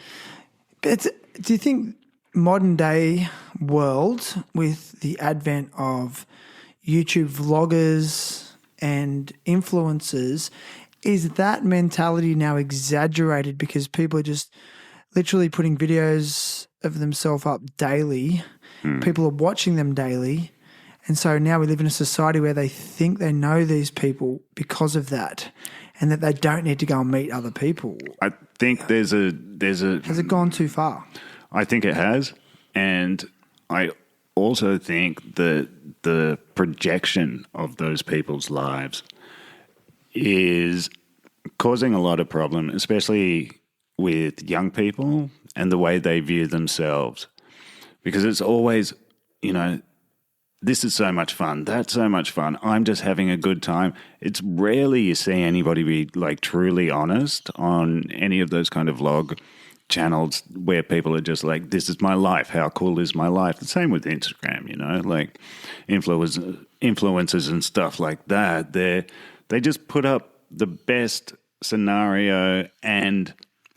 But do you think modern day world, with the advent of YouTube vloggers and influencers, is that mentality now exaggerated because people are just literally putting videos of themselves up daily? People are watching them daily. And so now we live in a society where they think they know these people because of that, and that they don't need to go and meet other people.
I think there's a
Has it gone too far?
I think it has. And I also think that the projection of those people's lives is causing a lot of problem, especially with young people and the way they view themselves. Because it's always, you know, this is so much fun, that's so much fun, I'm just having a good time. It's rarely you see anybody be like truly honest on any of those kind of vlog channels where people are just like, this is my life, how cool is my life? The same with Instagram, you know, like influencers and stuff like that. They just put up the best scenario and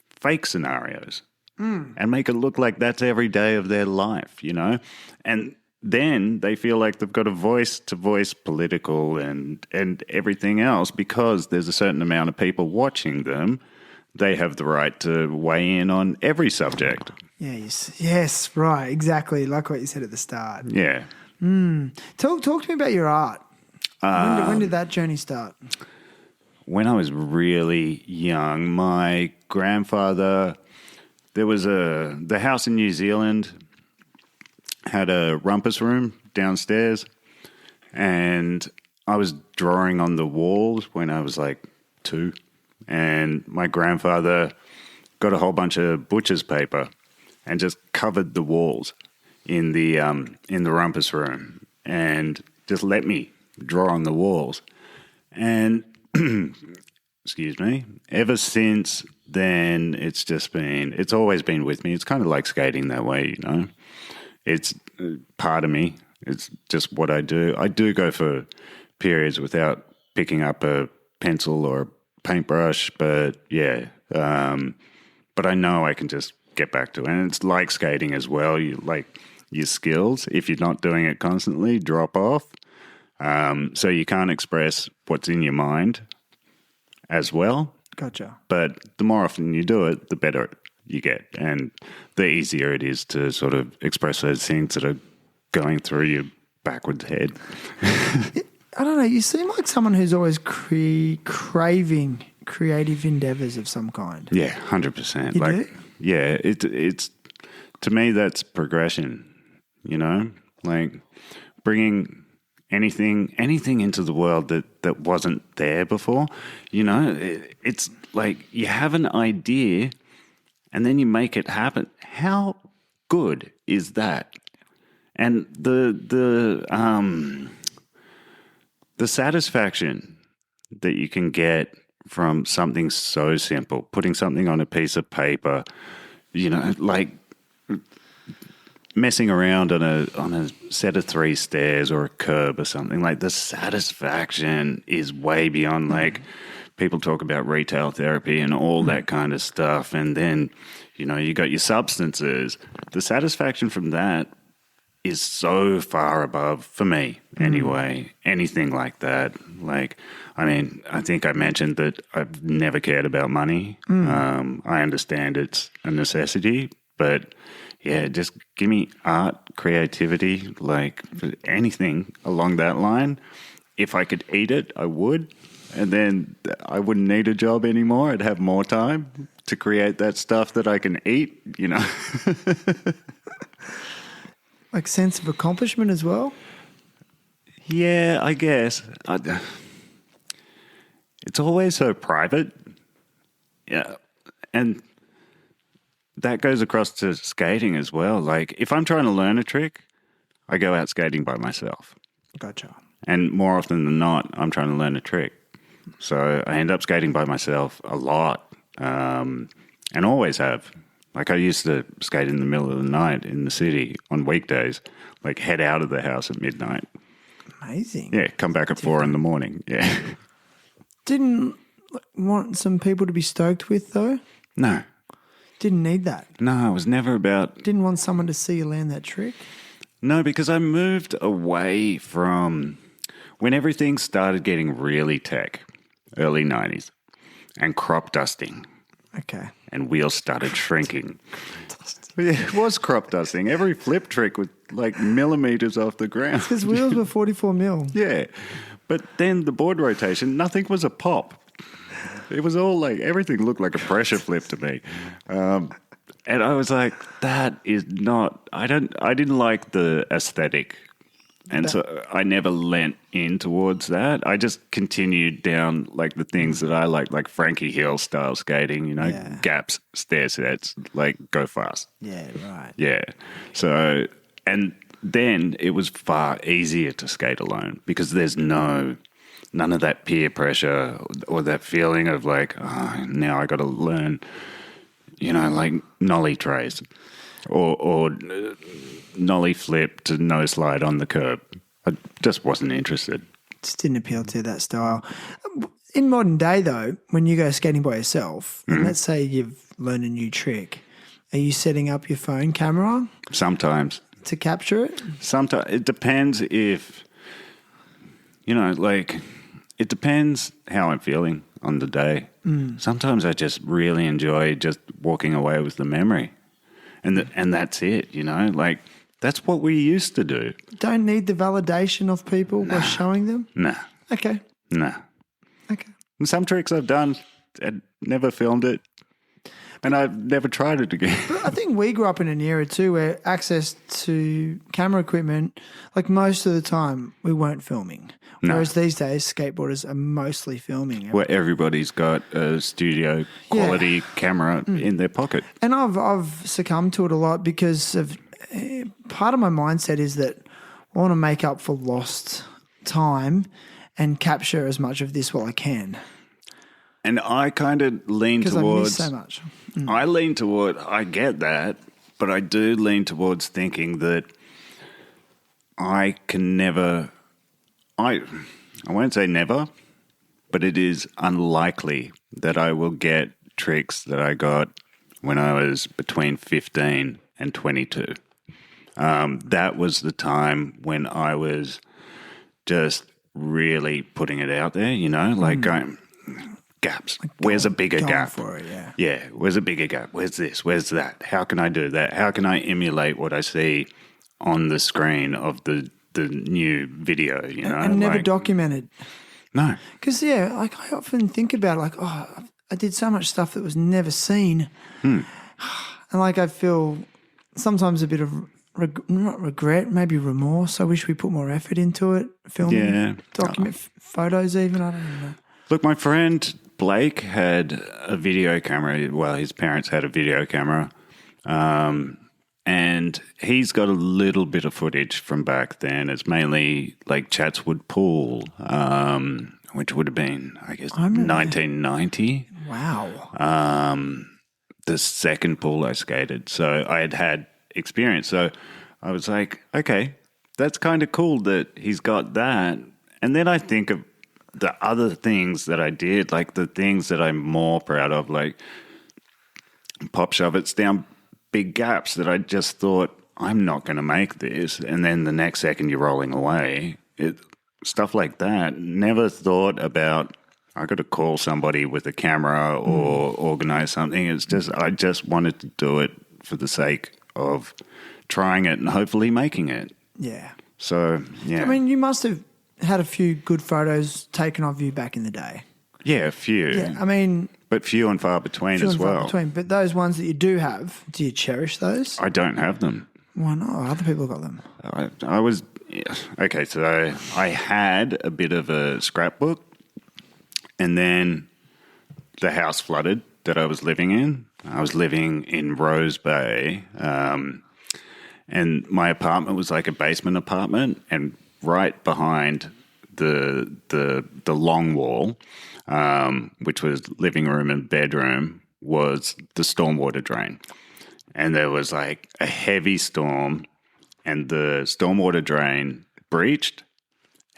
fake scenarios and make it look like that's every day of their life, you know? And then they feel like they've got a voice to voice political and everything else because there's a certain amount of people watching them. They have the right to weigh in on every subject.
Yes, right, exactly, like what you said at the start.
Yeah.
Talk to me about your art. When did that journey start?
When I was really young, my grandfather, there was the house in New Zealand had a rumpus room downstairs, and I was drawing on the walls when I was like 2, and my grandfather got a whole bunch of butcher's paper and just covered the walls in the rumpus room and just let me draw on the walls. And excuse me, ever since then it's always been with me. It's kind of like skating that way, you know. It's part of me. It's just what I do. I do go for periods without picking up a pencil or a paintbrush, but yeah. But I know I can just get back to it. And it's like skating as well. You like your skills, if you're not doing it constantly, drop off. So you can't express what's in your mind as well.
Gotcha.
But the more often you do it, the better you get, and the easier it is to sort of express those things that are going through your backwards head.
I don't know. You seem like someone who's always craving creative endeavors of some kind.
Yeah, 100%.
You do?
Yeah, it's to me that's progression. You know, like bringing anything into the world that wasn't there before. You know, it's like you have an idea and then you make it happen. How good is that? And the satisfaction that you can get from something so simple, putting something on a piece of paper, you know, like messing around on a set of 3 stairs or a curb or something, like the satisfaction is way beyond, like, people talk about retail therapy and all that kind of stuff. And then, you know, you got your substances. The satisfaction from that is so far above, for me anyway, anything like that. Like, I mean, I think I mentioned that I've never cared about money. I understand it's a necessity, but yeah, just give me art, creativity, like anything along that line. If I could eat it, I would. And then I wouldn't need a job anymore. I'd have more time to create that stuff that I can eat, you know.
Like sense of accomplishment as well?
Yeah, I guess. It's always so private. Yeah. And that goes across to skating as well. Like, if I'm trying to learn a trick, I go out skating by myself.
Gotcha.
And more often than not, I'm trying to learn a trick. So I end up skating by myself a lot, and always have. Like, I used to skate in the middle of the night in the city on weekdays, like head out of the house at midnight.
Amazing.
Yeah, come back at 4 a.m. Yeah.
Didn't want some people to be stoked with, though?
No.
Didn't need that?
No, it was never about...
Didn't want someone to see you land that trick?
No, because I moved away from when everything started getting really tech, early 90s, and crop dusting.
Okay.
And wheels started shrinking. Yeah, it was crop dusting. Every flip trick was like millimeters off the ground.
His wheels were 44 mil.
Yeah. But then the board rotation, nothing was a pop. It was all like, everything looked like a pressure flip to me. And I was like, that is not, I didn't like the aesthetic. And so I never lent in towards that. I just continued down like the things that I like Frankie Hill style skating, you know, gaps, stair sets, like go fast.
Yeah, right.
Yeah. So, and then it was far easier to skate alone because there's none of that peer pressure or that feeling of like, oh, now I got to learn, you know, like nollie trays or nollie flip to no slide on the curb. I just wasn't interested.
Just didn't appeal to that style. In modern day, though, when you go skating by yourself, and let's say you've learned a new trick, are you setting up your phone camera?
Sometimes.
To capture it?
Sometimes. It depends if, you know, like, it depends how I'm feeling on the day. Sometimes I just really enjoy just walking away with the memory. And that's it, you know, like that's what we used to do.
Don't need the validation of people by showing them?
Nah.
Okay.
Nah.
Okay.
And some tricks I've done, I never filmed it, and I've never tried it again.
But I think we grew up in an era too where access to camera equipment, like most of the time, we weren't filming. Whereas these days, skateboarders are mostly filming.
Where everybody's got a studio quality camera in their pocket.
And I've succumbed to it a lot because of part of my mindset is that I want to make up for lost time and capture as much of this while I can.
And I kind of lean towards...
Because I miss so much.
I lean toward... I get that, but I do lean towards thinking that I can never... I won't say never, but it is unlikely that I will get tricks that I got when I was between 15 and 22. That was the time when I was just really putting it out there, you know, like gaps. Where's a bigger
going
gap?
for it, yeah.
Yeah, where's a bigger gap? Where's this? Where's that? How can I do that? How can I emulate what I see on the screen of the new video, you know?
And never documented.
No.
Because, yeah, like I often think about like, oh, I did so much stuff that was never seen. And like I feel sometimes a bit of, not regret, maybe remorse. I wish we put more effort into it, filming, document photos even, I don't even know.
Look, my friend Blake had a video camera. Well, his parents had a video camera. And he's got a little bit of footage from back then. It's mainly like Chatswood Pool, which would have been, I guess, 1990.
Wow.
The second pool I skated. So I had experience. So I was like, okay, that's kind of cool that he's got that. And then I think of the other things that I did, like the things that I'm more proud of, like pop shove it's down big gaps that I just thought, I'm not going to make this. And then the next second you're rolling away. Stuff like that. Never thought about, I got to call somebody with a camera or organize something. It's just, I just wanted to do it for the sake of trying it and hopefully making it.
Yeah.
So, yeah.
I mean, you must have had a few good photos taken of you back in the day.
Yeah, a few.
Yeah, I mean...
But few and far between
few
as
and
well.
far between. But those ones that you do have, do you cherish those?
I don't have them.
Why not? Other people got them.
I was... Yeah. Okay, so I had a bit of a scrapbook and then the house flooded that I was living in. I was living in Rose Bay and my apartment was like a basement apartment and right behind the long wall, which was living room and bedroom, was the stormwater drain. And there was like a heavy storm and the stormwater drain breached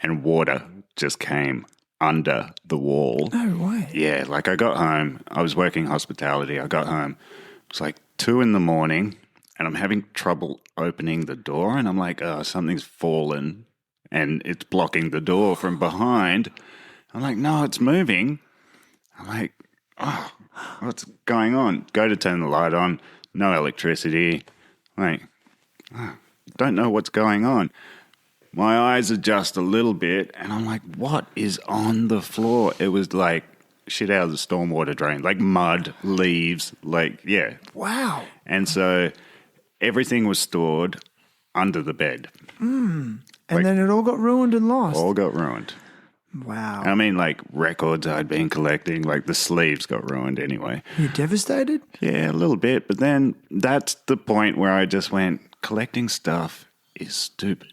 and water just came under the wall.
No way.
Yeah, like I got home. I was working hospitality. I got home. It was like 2 a.m. and I'm having trouble opening the door. And I'm like, oh, something's fallen and it's blocking the door from behind. I'm like, no, it's moving. I'm like, oh, what's going on? Go to turn the light on. No electricity. Like, don't know what's going on. My eyes adjust a little bit, and I'm like, what is on the floor? It was like shit out of the stormwater drain, like mud, leaves, like, yeah.
Wow.
And so everything was stored under the bed.
And then it all got ruined and lost.
All got ruined.
Wow.
I mean, like records I'd been collecting, like the sleeves got ruined anyway.
You devastated?
Yeah, a little bit. But then that's the point where I just went, collecting stuff is stupid.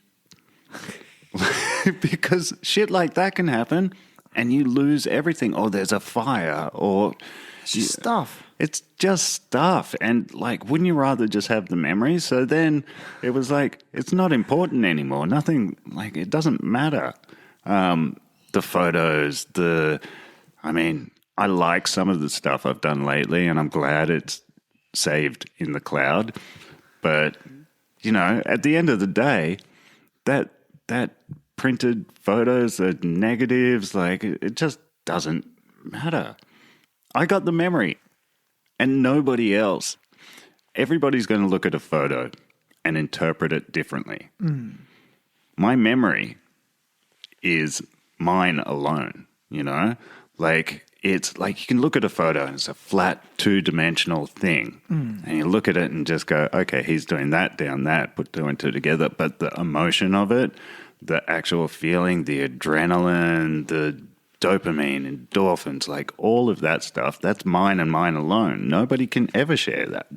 Because shit like that can happen and you lose everything. Or there's a fire or...
It's just stuff.
It's just stuff. And like, wouldn't you rather just have the memories? So then it was like, it's not important anymore. Nothing, like, it doesn't matter. The photos, I mean, I like some of the stuff I've done lately and I'm glad it's saved in the cloud. But, you know, at the end of the day, that printed photos, the negatives, like, it just doesn't matter. I got the memory and nobody else. Everybody's going to look at a photo and interpret it differently. My memory is mine alone, you know? Like, it's like you can look at a photo and it's a flat two-dimensional thing. And you look at it and just go, okay, he's doing that, down that, put 2 and 2 together. But the emotion of it, the actual feeling, the adrenaline, the dopamine, endorphins, like all of that stuff, that's mine and mine alone. Nobody can ever share that,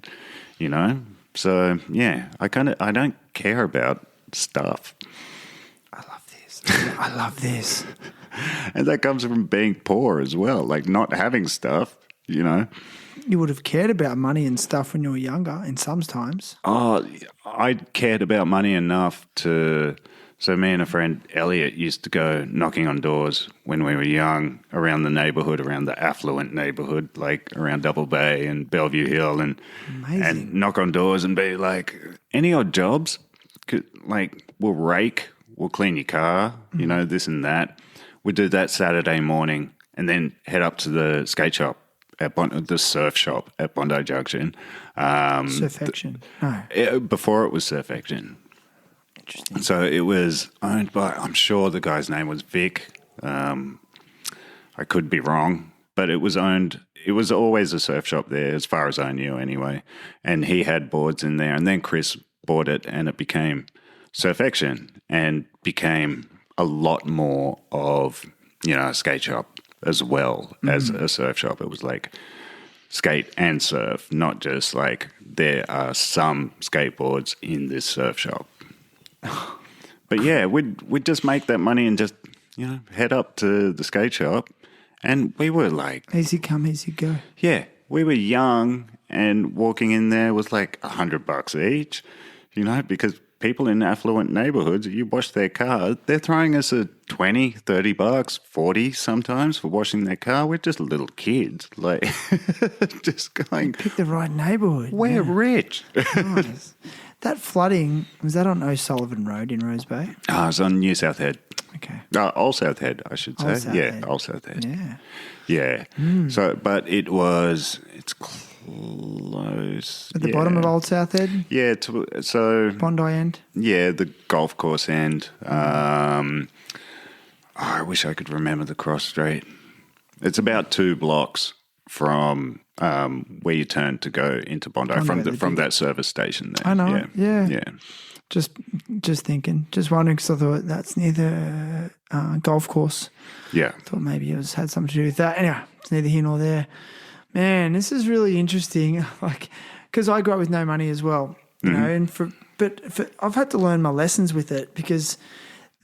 you know? So, yeah, I don't care about stuff.
I love this.
And that comes from being poor as well, like not having stuff, you know?
You would have cared about money and stuff when you were younger in some times.
Oh, I cared about money enough to... So me and a friend, Elliot, used to go knocking on doors when we were young around the neighbourhood, around the affluent neighbourhood, like around Double Bay and Bellevue Hill, and knock on doors and be like, any odd jobs? Like, we'll rake, we'll clean your car, you know, this and that. We'd do that Saturday morning and then head up to the skate shop at the surf shop at Bondi Junction.
Surfection. No.
Before it was Surfection.
Interesting.
So it was owned by, I'm sure the guy's name was Vic. I could be wrong, but it was always a surf shop there as far as I knew anyway. And he had boards in there, and then Chris bought it and it became Surfection and became a lot more of, a skate shop as well as a surf shop. It was like skate and surf, not just like there are some skateboards in this surf shop. But yeah, we'd just make that money and just, head up to the skate shop. And we were like...
Easy come, easy go.
Yeah, we were young and walking in there was like $100 each, because people in affluent neighborhoods, you wash their car, they're throwing us a $20, $30, 40 sometimes for washing their car. We're just little kids, like just going...
Pick the right neighborhood.
We're rich.
Nice. That flooding, was that on O'Sullivan Road in Rose Bay?
Oh, it was on New South Head.
Okay.
Old South Head, I should say.
Old South Head.
Old South Head.
Yeah.
Yeah. So, but it's close.
At the bottom of Old South Head?
Yeah, so...
Bondi end?
Yeah, the golf course end. I wish I could remember the cross street. It's about 2 blocks from where you turn to go into Bondi from that service station there.
I know. Yeah.
Yeah.
Just thinking, just wondering because I thought that's near the golf course.
Yeah.
Thought maybe it had something to do with that. Anyway, it's neither here nor there. Man, this is really interesting. Like, because I grew up with no money as well, you know, and I've had to learn my lessons with it because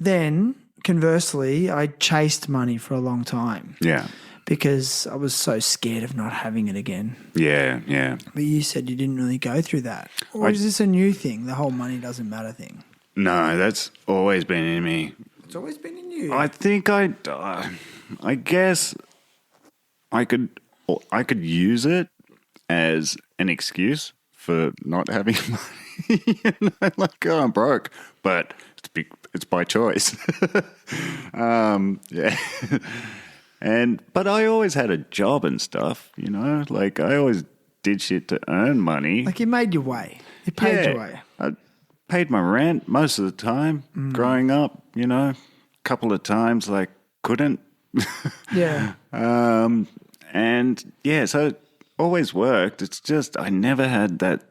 then, conversely, I chased money for a long time.
Yeah.
Because I was so scared of not having it again.
Yeah, yeah.
But you said you didn't really go through that. Or is this a new thing, the whole money doesn't matter thing?
No, that's always been in me.
It's always been in you.
I think I guess I could use it as an excuse for not having money. Like, oh, I'm broke, but it's by choice. Yeah. But I always had a job and stuff, like I always did shit to earn money.
Like you made your way. You paid your way.
I paid my rent most of the time growing up, a couple of times like couldn't.
Yeah.
And yeah, so it always worked. It's just I never had that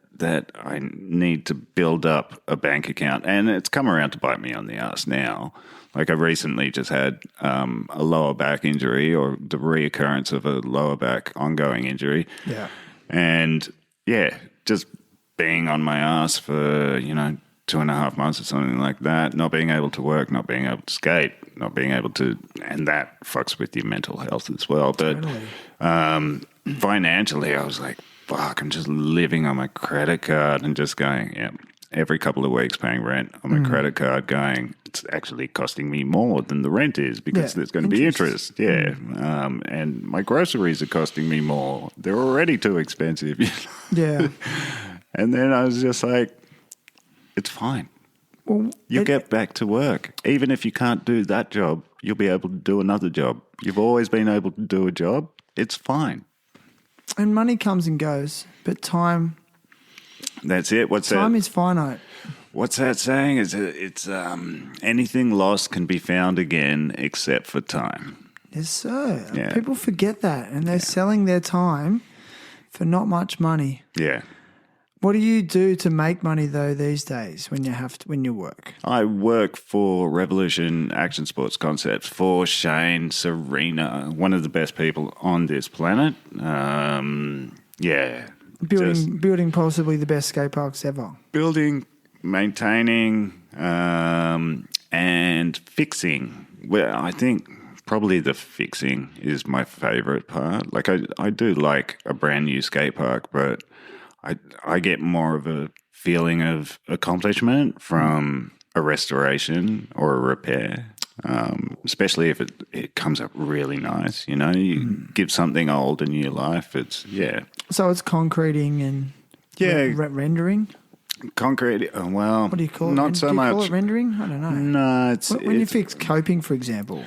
I need to build up a bank account, and it's come around to bite me on the ass now. Like I recently just had a lower back injury, or the reoccurrence of a lower back ongoing injury.
Yeah.
And yeah, just being on my ass for, 2.5 months or something like that, not being able to work, not being able to skate, not being able to, and that fucks with your mental health as well. But financially, I was like, fuck, I'm just living on my credit card and just going, yeah, every couple of weeks paying rent on my credit card going, it's actually costing me more than the rent is because there's going to be interest. Yeah. And my groceries are costing me more. They're already too expensive.
Yeah.
And then I was just like, it's fine.
Well,
you get back to work. Even if you can't do that job, you'll be able to do another job. You've always been able to do a job. It's fine.
And money comes and goes, but time...
That's it.
Time is finite.
What's that saying? It's anything lost can be found again except for time.
Yes, sir.
Yeah.
People forget that, and they're selling their time for not much money.
Yeah.
What do you do to make money though these days when you work?
I work for Revolution Action Sports Concepts for Shan, Serena, one of the best people on this planet. Yeah.
Building possibly the best skate parks ever.
Building, maintaining, and fixing. Well, I think probably the fixing is my favorite part. Like I do like a brand new skate park, but I get more of a feeling of accomplishment from a restoration or a repair. Especially if it comes up really nice, you give something old a new life.
So it's concreting and rendering.
Concrete. Well,
what do you call it?
Not so much.
Do you call it rendering? I don't know.
No,
when you fix coping, for example,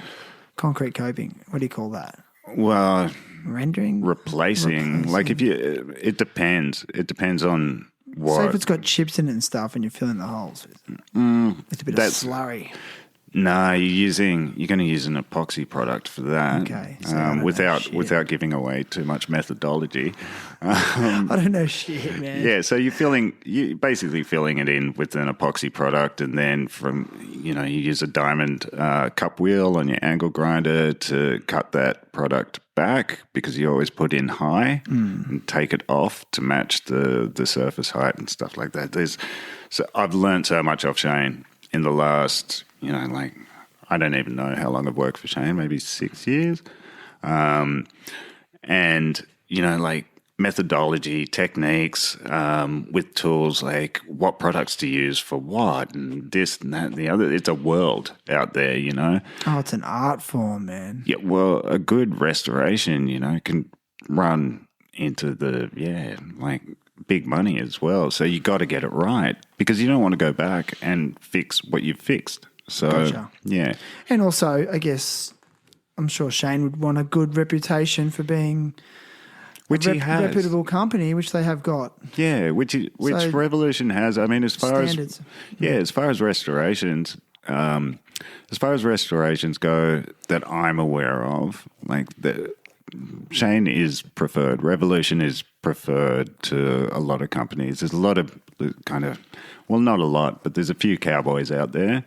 concrete coping. What do you call that?
Well,
Rendering?
replacing. Like if you, it depends. It depends on what.
Say if it's got chips in it and stuff and you're filling the holes with it's a bit of slurry.
No, you're going to use an epoxy product for that.
Okay, so I don't know shit.
without giving away too much methodology.
I don't know shit, man.
Yeah, so you're basically filling it in with an epoxy product, and then you use a diamond cup wheel on your angle grinder to cut that product back, because you always put in high and take it off to match the surface height and stuff like that. So I've learned so much off Shane in the last, I don't even know how long I've worked for Shane, maybe 6 years. And, methodology, techniques, with tools, like what products to use for what, and this and that and the other. It's a world out there,
Oh, it's an art form, man.
Yeah, well, a good restoration, can run into big money as well. So you got to get it right, because you don't want to go back and fix what you've fixed. So,
Gotcha.
Yeah.
And also, I guess, I'm sure Shane would want a good reputation for being
Which he has.
reputable company, which they have got.
Yeah, which
So,
Revolution has. I mean, as far
standards.
as restorations, go that I'm aware of, Shane is preferred. Revolution is preferred to a lot of companies. There's a lot of not a lot, but there's a few cowboys out there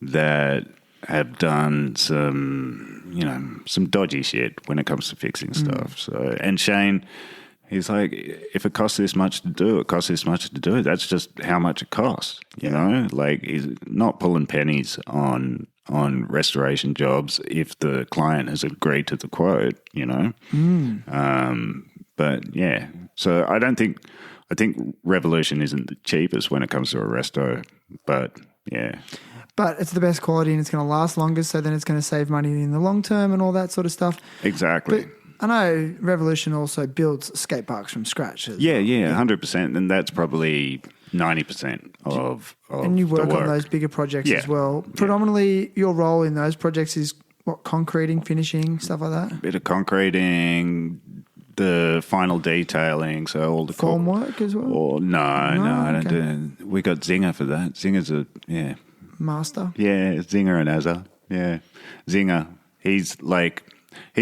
that have done some dodgy shit when it comes to fixing stuff. So, and Shane, he's like, if it costs this much to do, it costs this much to do it. That's just how much it costs, you know? Like, he's not pulling pennies on restoration jobs if the client has agreed to the quote, But yeah, so I think Revolution isn't the cheapest when it comes to a resto, but yeah.
But it's the best quality and it's going to last longer, so then it's going to save money in the long term and all that sort of stuff.
Exactly.
But I know Revolution also builds skate parks from scratch.
Yeah, 100%. And that's probably 90% of
and you work
the work
on those bigger projects
Yeah.
as well. Predominantly, your role in those projects is what, concreting, finishing, stuff like that?
Bit of concreting, the final detailing, so all the
Formwork as well?
Or no, I don't
okay.
do. We got Zinger for that. Zinger's
Master?
Yeah, Zinger and Azza. Yeah, Zinger. He's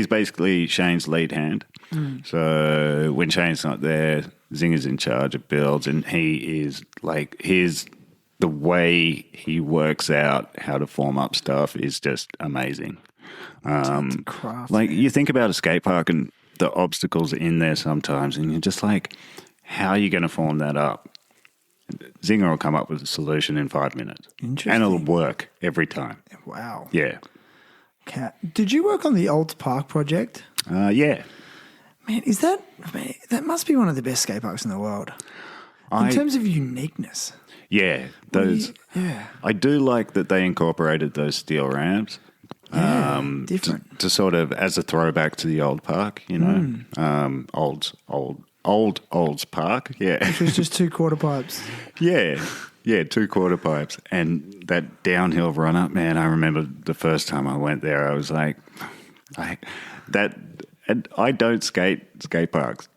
basically Shane's lead hand. So when Shane's not there, Zinger's in charge of builds, and he is the way he works out how to form up stuff is just amazing.
Craft,
you think about a skate park and the obstacles in there sometimes, and you're just like, how are you going to form that up? Zinger will come up with a solution in 5 minutes.
Interesting.
And it'll work every time.
Wow.
Yeah.
Did you work on the Old Park project?
Yeah.
Man, that must be one of the best skate parks in the world. In terms of uniqueness.
Yeah. I do like that they incorporated those steel ramps.
Yeah, different.
To sort of, as a throwback to the old park, Olds Park, yeah.
Which was just 2 quarter pipes.
Yeah, 2 quarter pipes. And that downhill run up, man, I remember the first time I went there, I was like, I don't skate parks.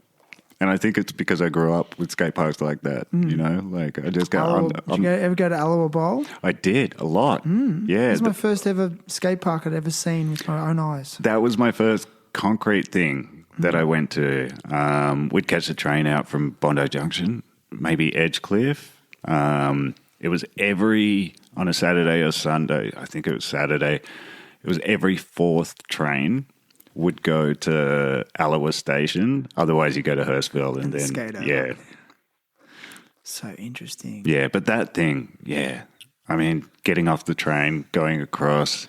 And I think it's because I grew up with skate parks like that, I just go.
Did you ever go to Alloa Bowl?
I did, a lot. Yeah.
It was my first ever skate park I'd ever seen with my own eyes.
That was my first concrete thing that I went to. We'd catch the train out from Bondi Junction, maybe Edgecliff. It was on a Saturday or Sunday, I think it was Saturday, it was every 4th train would go to Alloa Station. Otherwise, you go to Hurstville and then
skate over.
Yeah.
So interesting.
Yeah, but that thing, yeah. I mean, getting off the train, going across,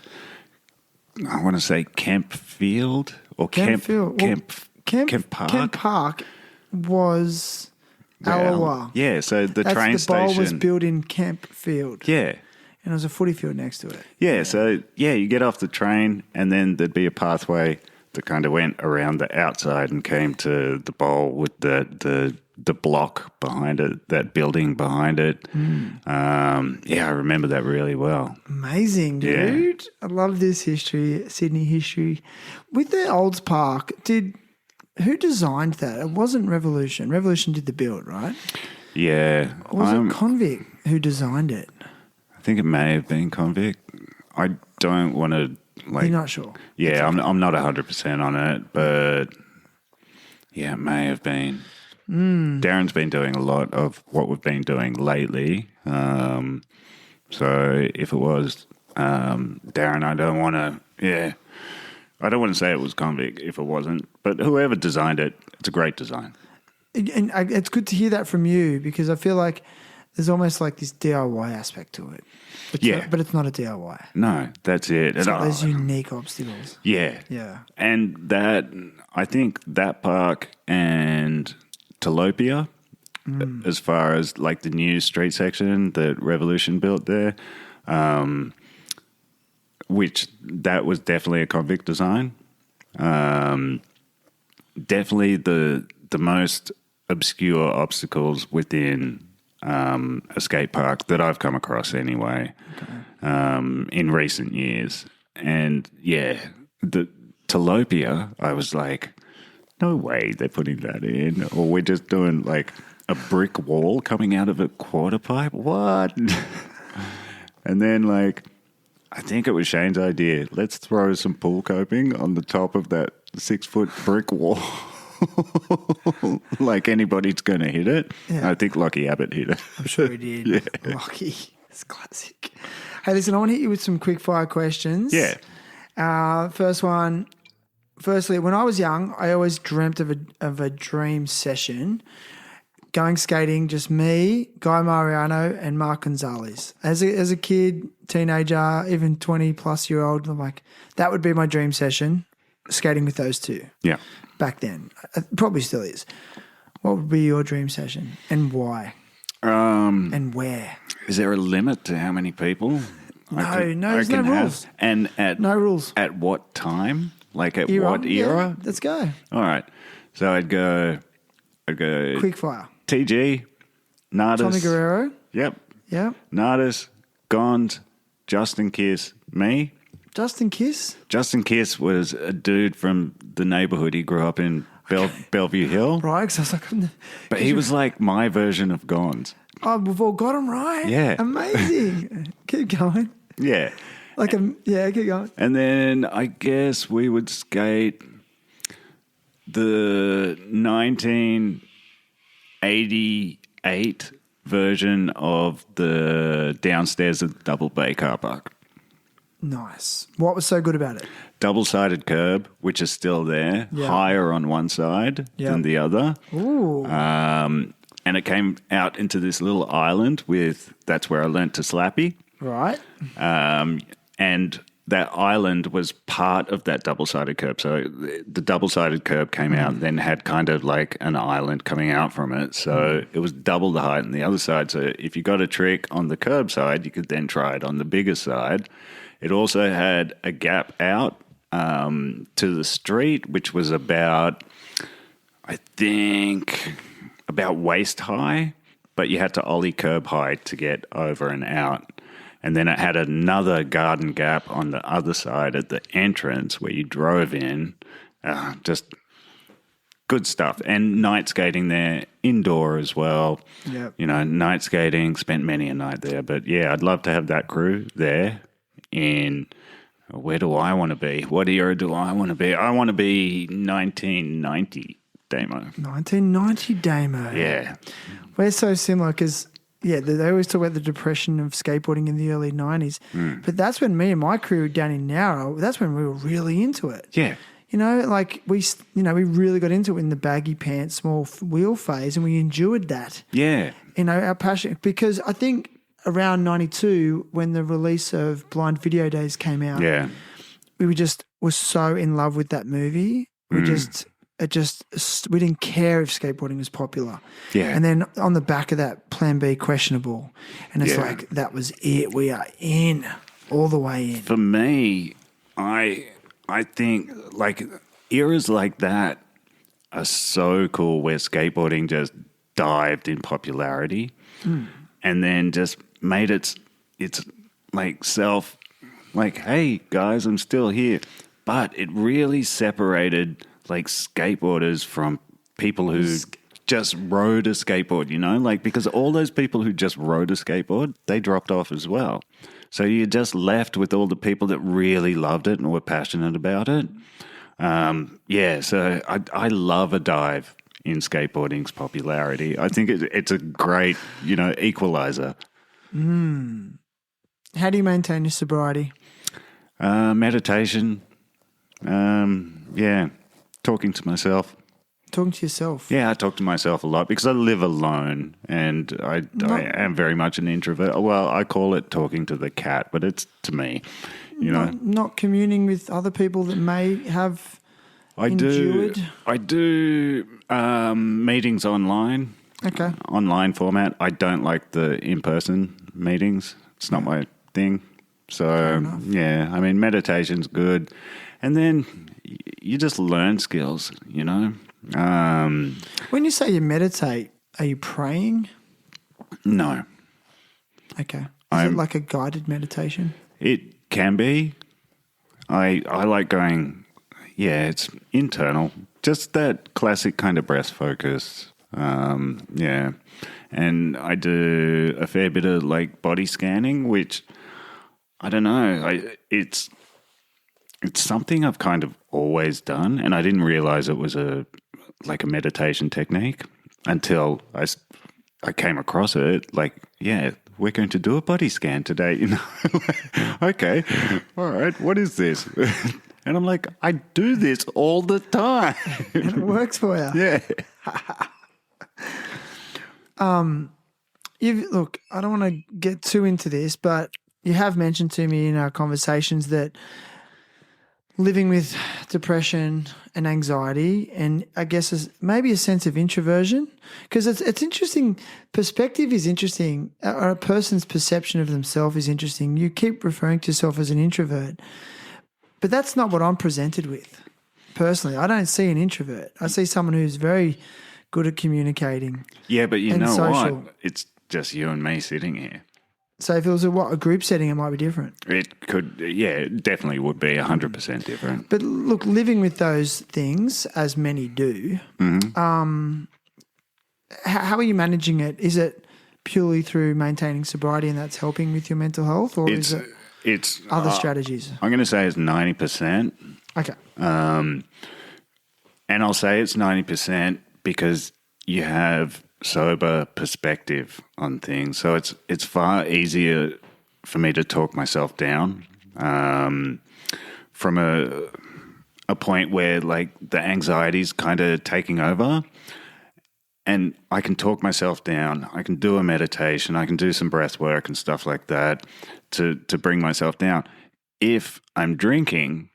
I want to say Kemp Field or Kemp Park.
Kemp Park was Alloa.
Yeah, so the train
the bowl
station
was built in Kemp Field.
Yeah.
And there was a footy field next to it.
Yeah, so you get off the train and then there'd be a pathway that kind of went around the outside and came to the bowl with the the block behind it, that building behind it. I remember that really well.
Amazing, dude. I love this history, Sydney history. With the Olds Park, who designed that? It wasn't Revolution. Revolution did the build, right?
Yeah.
Or was it Convict who designed it?
I think it may have been Convict. I don't want to
You're not sure?
Yeah, I'm not 100% on it, but yeah, it may have been. Darren's been doing a lot of what we've been doing lately. So if it was Darren, I don't want to say it was Convict if it wasn't, but whoever designed it, it's a great design.
And it's good to hear that from you because I feel like there's almost like this DIY aspect to it. But it's not a DIY.
No, that's it.
It's got those unique obstacles.
Yeah.
Yeah.
And I think that park and Tilapia, as far as like the new street section that Revolution built there, which that was definitely a Convict design. Definitely the most obscure obstacles within a skate park that I've come across anyway, in recent years. And yeah, the Tilapia, I was like, no way they're putting that in, or we're just doing like a brick wall coming out of a quarter pipe. What? And then like, I think it was Shane's idea. Let's throw some pool coping on the top of that 6-foot brick wall. Like anybody's going to hit it. Yeah. I think Lockie Abbott hit it.
I'm sure he did. Yeah. Lockie. It's classic. Hey, listen, I want to hit you with some quick fire questions.
Yeah.
First one. Firstly, when I was young, I always dreamt of a dream session. Going skating, just me, Guy Mariano, and Mark Gonzalez. As a kid, teenager, even 20-plus-year-old, I'm like, that would be my dream session, skating with those two.
Yeah.
Back then. It probably still is. What would be your dream session and why? And where?
Is there a limit to how many people?
There's no rules.
And
no rules.
At what time? Like at what era?
Yeah, let's go.
All right. So I'd go
quick fire.
TG, Nardis.
Tommy Guerrero.
Yep.
Nardis,
Gond, Justin Kiss, me.
Justin Kiss?
Justin Kiss was a dude from the neighborhood. He grew up in Bellevue Hill.
Right, because I was like...
But he was like my version of Gond.
Oh, we've all got him right.
Yeah.
Amazing. Keep going.
Yeah.
Keep going.
And then I guess we would skate the 1988 version of the downstairs of the Double Bay car park.
Nice. What was so good about it?
Double-sided curb, which is still there, higher on one side than the other.
Ooh.
And it came out into this little island that's where I learnt to slappy.
Right.
And that island was part of that double-sided curb. So the double-sided curb came out, then had kind of like an island coming out from it. So it was double the height on the other side. So if you got a trick on the curb side, you could then try it on the bigger side. It also had a gap out to the street, which was about waist high, but you had to ollie curb high to get over and out. And then it had another garden gap on the other side at the entrance where you drove in. Just good stuff. And night skating there, indoor as well.
Yep.
Night skating, spent many a night there. But yeah, I'd love to have that crew there. Where do I want to be? What era do I want to be? I want to be 1990 Damo.
1990 Damo.
Yeah.
We're so similar because, they always talk about the depression of skateboarding in the early 90s. But that's when me and my crew down in Nowra, that's when we were really into it.
Yeah.
We really got into it in the baggy pants, small wheel phase, and we endured that.
Yeah.
Our passion, because I think around 92, when the release of Blind Video Days came out, we were so in love with that movie. We didn't care if skateboarding was popular.
Yeah.
And then on the back of that, Plan B, Questionable. And it's like, that was it. We are in, all the way in.
For me, I think like eras like that are so cool where skateboarding just dived in popularity and then just made its like self like, hey guys, I'm still here. But it really separated like skateboarders from people who just rode a skateboard, you know, like because all those people who just rode a skateboard, they dropped off as well. So you're just left with all the people that really loved it and were passionate about it. So I love a dive in skateboarding's popularity. I think it's a great, you know, equalizer.
How do you maintain your sobriety?
Meditation. Talking to myself.
Talking to yourself?
Yeah, I talk to myself a lot because I live alone and I am very much an introvert. Well, I call it talking to the cat, but it's to me, you know.
Not communing with other people that may have endured?
I do meetings online.
Okay.
Online format. I don't like the in-person meetings. It's not my thing. So, yeah, I mean, meditation's good. And then you just learn skills, you know.
When you say you meditate, are you praying?
No.
Okay. Is it like a guided meditation?
It can be. I like going, it's internal. Just that classic kind of breath focus. And I do a fair bit of like body scanning, which I don't know. It's something I've kind of always done, and I didn't realize it was a meditation technique until I came across it. Like, we're going to do a body scan today. You know, okay, all right. What is this? And I'm like, I do this all the time,
and it works for you.
Yeah.
Look, I don't want to get too into this, but you have mentioned to me in our conversations that living with depression and anxiety, and I guess maybe a sense of introversion, because it's interesting. Perspective is interesting, or a person's perception of themselves is interesting. You keep referring to yourself as an introvert, but that's not what I'm presented with. Personally, I don't see an introvert. I see someone who's very good at communicating.
Yeah, but you know
social.
what? It's just you and me sitting here.
So if it was a group setting, it might be different.
It could, it definitely would be 100% different.
But look, living with those things, as many do, how are you managing it? Is it purely through maintaining sobriety and that's helping with your mental health, or is it other strategies?
I'm going to say it's 90%.
Okay.
And I'll say it's 90% because you have sober perspective on things. So it's far easier for me to talk myself down from a point where like the anxiety's kind of taking over, and I can talk myself down. I can do a meditation. I can do some breath work and stuff like that to bring myself down. If I'm drinking,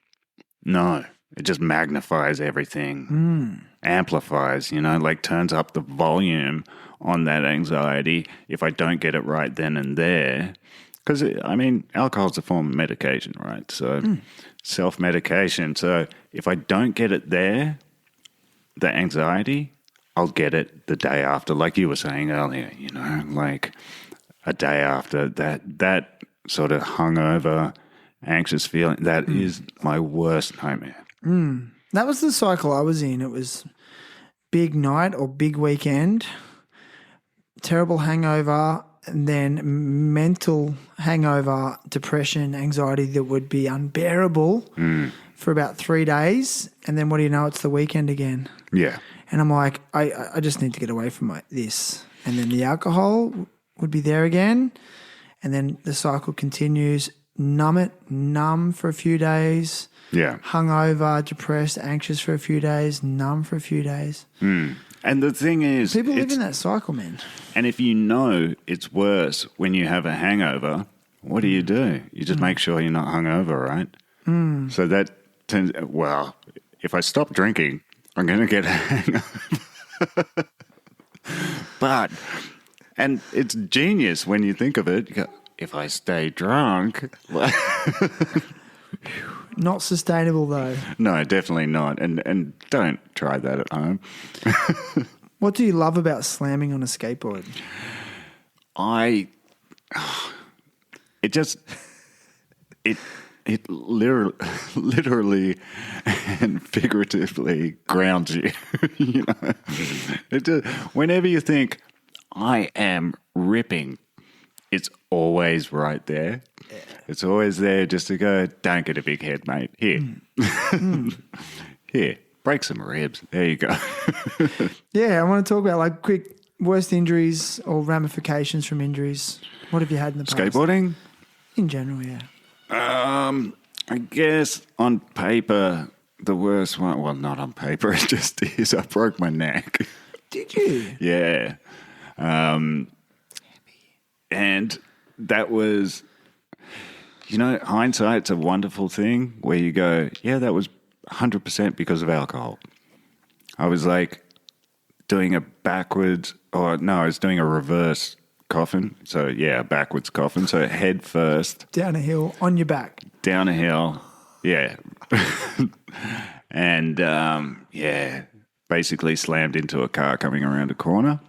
no, it just magnifies everything, amplifies, you know, like turns up the volume on that anxiety if I don't get it right then and there. Because, I mean, alcohol's a form of medication, right? So self-medication. So if I don't get it there, the anxiety, I'll get it the day after, like you were saying earlier, you know, like a day after that sort of hungover, anxious feeling, that is my worst nightmare.
That was the cycle I was in. It was big night or big weekend, terrible hangover, and then mental hangover, depression, anxiety that would be unbearable for about 3 days. And then what do you know? It's the weekend again.
Yeah.
And I'm like, I just need to get away from this. And then the alcohol would be there again. And then the cycle continues. Numb for a few days.
Yeah.
Hungover, depressed, anxious for a few days, numb for a few days.
And the thing is,
People live in that cycle, man.
And if you know it's worse when you have a hangover, what do? You just make sure you're not hungover, right? So that tends, if I stop drinking, I'm going to get a hangover. And it's genius when you think of it. You go, if I stay drunk.
Not sustainable, though.
No, definitely not. And don't try that at home.
What do you love about slamming on a skateboard?
It literally and figuratively grounds you. You know, whenever you think I am ripping, it's always right there. Yeah. It's always there just to go, don't get a big head, mate. Here. Here, break some ribs. There you go.
Yeah, I want to talk about like quick worst injuries or ramifications from injuries. What have you had in the past?
Skateboarding?
In general, yeah.
I guess on paper, the worst one, well, not on paper, it just is. I broke my neck.
Did you?
Yeah. And that was, you know, hindsight's a wonderful thing where you go, yeah, that was 100% because of alcohol. I was like doing a I was doing a reverse coffin. So, yeah, backwards coffin. So, head first.
Down a hill, on your back.
Down a hill, yeah. And, basically slammed into a car coming around a corner.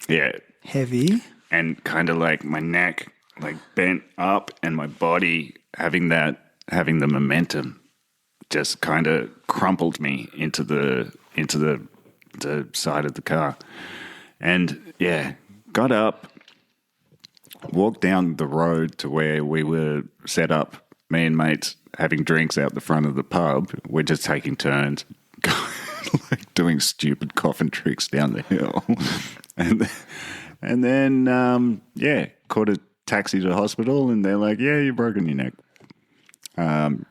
Yeah.
Heavy.
And kind of like my neck like bent up and my body having the momentum just kind of crumpled me into the side of the car. And yeah, got up, walked down the road to where we were set up, me and mates having drinks out the front of the pub. We're just taking turns like doing stupid coffin tricks down the hill. And then, caught a taxi to the hospital, and they're like, yeah, you've broken your neck.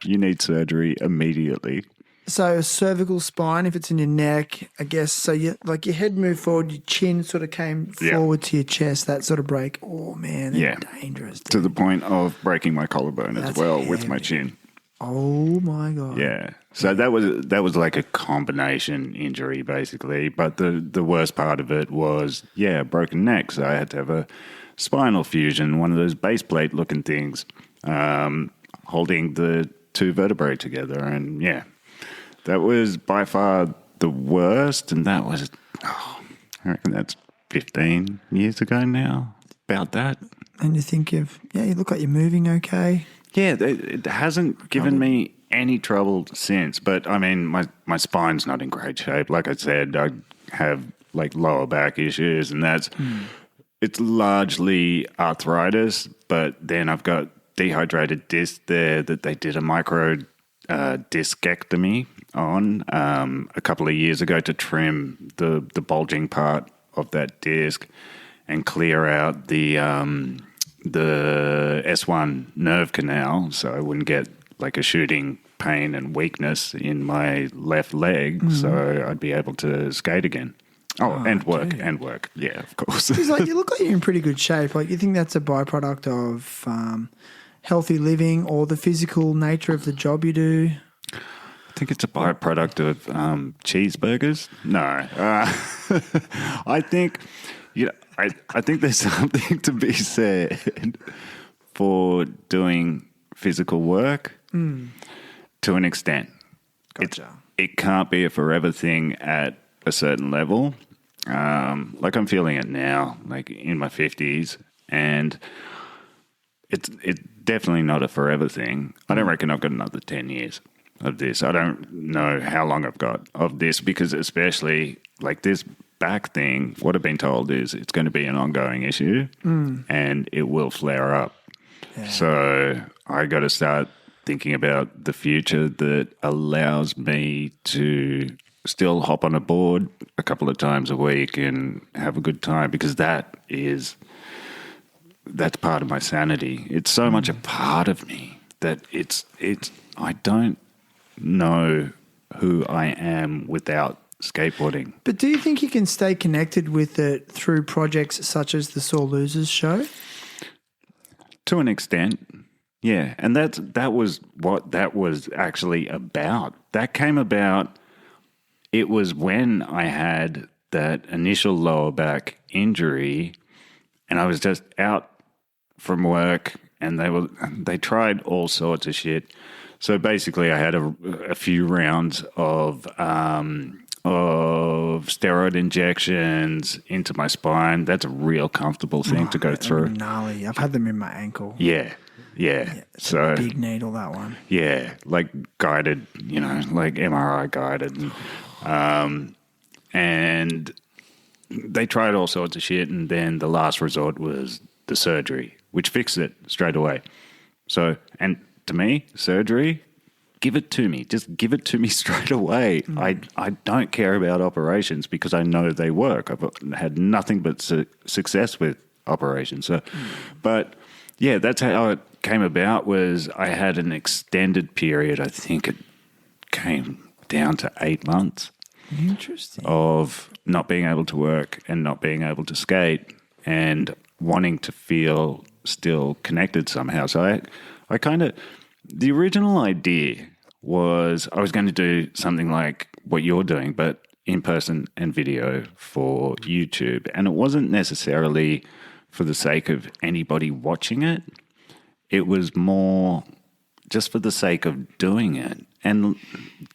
You need surgery immediately.
So a cervical spine, if it's in your neck, I guess, so your head moved forward, your chin sort of came forward to your chest, that sort of break. Oh, man, that's dangerous. Dude.
To the point of breaking my collarbone as well heavy. With my chin.
Oh, my God.
Yeah. So that was like a combination injury, basically. But the worst part of it was, broken neck. So I had to have a spinal fusion, one of those base plate looking things, holding the two vertebrae together. And, that was by far the worst. And that was, I reckon that's 15 years ago now, about that.
And you think you look like you're moving okay.
Yeah, it hasn't given me any trouble since. But, I mean, my spine's not in great shape. Like I said, I have, like, lower back issues, and it's largely arthritis. But then I've got dehydrated disc there that they did a micro discectomy on a couple of years ago to trim the bulging part of that disc and clear out the S1 nerve canal, so I wouldn't get like a shooting pain and weakness in my left leg, so I'd be able to skate again. And work. Yeah, of course.
It's like you look like you're in pretty good shape. Like, you think that's a byproduct of healthy living or the physical nature of the job you do?
I think it's a byproduct of cheeseburgers. No, I think. I think there's something to be said for doing physical work to an extent.
Gotcha.
It can't be a forever thing at a certain level. Like I'm feeling it now, like in my 50s, and it's definitely not a forever thing. I don't reckon I've got another 10 years of this. I don't know how long I've got of this, because especially like this back thing, what I've been told is it's going to be an ongoing issue and it will flare up. Yeah. So I got to start thinking about the future that allows me to still hop on a board a couple of times a week and have a good time, because that's part of my sanity. It's so much a part of me that I don't know who I am without skateboarding.
But do you think you can stay connected with it through projects such as the Sore Losers show?
To an extent, yeah. And that was what that was actually about. That came about, it was when I had that initial lower back injury and I was just out from work and they tried all sorts of shit. So basically I had a few rounds of of steroid injections into my spine. That's a real comfortable thing to go through.
Gnarly. I've had them in my ankle.
Yeah.
It's a big needle, that one.
Yeah, like guided, like MRI guided. And they tried all sorts of shit, and then the last resort was the surgery, which fixed it straight away. So, and to me, surgery, give it to me. Just give it to me straight away. I don't care about operations because I know they work. I've had nothing but success with operations. So, but yeah, that's how it came about. Was I had an extended period. I think it came down to 8 months.
Interesting.
Of not being able to work and not being able to skate and wanting to feel still connected somehow. So I kind of, the original idea was I was going to do something like what you're doing, but in person and video for YouTube. And it wasn't necessarily for the sake of anybody watching it. It was more just for the sake of doing it and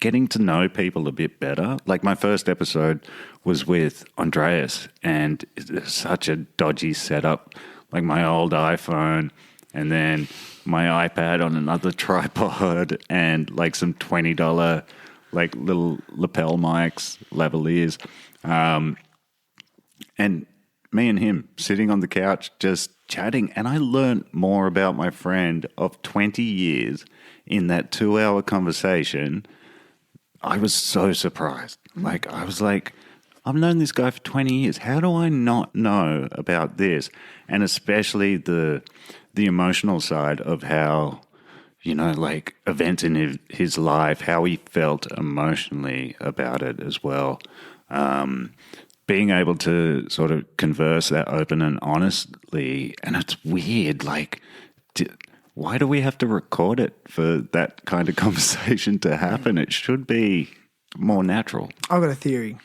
getting to know people a bit better. Like my first episode was with Andreas, and it's such a dodgy setup, like my old iPhone and then my iPad on another tripod and like some $20 like little lapel mics, lavaliers. And me and him sitting on the couch just chatting, and I learned more about my friend of 20 years in that 2-hour conversation. I was so surprised. Like, I was like, I've known this guy for 20 years. How do I not know about this? And especially the emotional side of how, like events in his life, how he felt emotionally about it as well. Being able to sort of converse that open and honestly, and it's weird, like, why do we have to record it for that kind of conversation to happen? It should be more natural.
I've got a theory.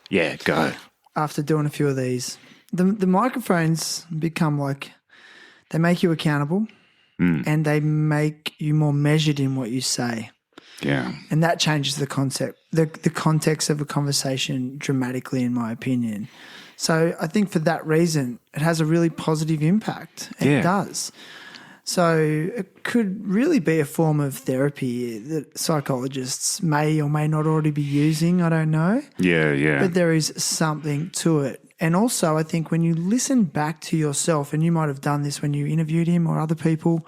Yeah, go.
After doing a few of these, the microphones become like, they make you accountable and they make you more measured in what you say.
Yeah.
And that changes the concept, the context of a conversation dramatically, in my opinion. So I think for that reason, it has a really positive impact. It does. So it could really be a form of therapy that psychologists may or may not already be using. I don't know.
Yeah.
But there is something to it. And also I think when you listen back to yourself, and you might have done this when you interviewed him or other people,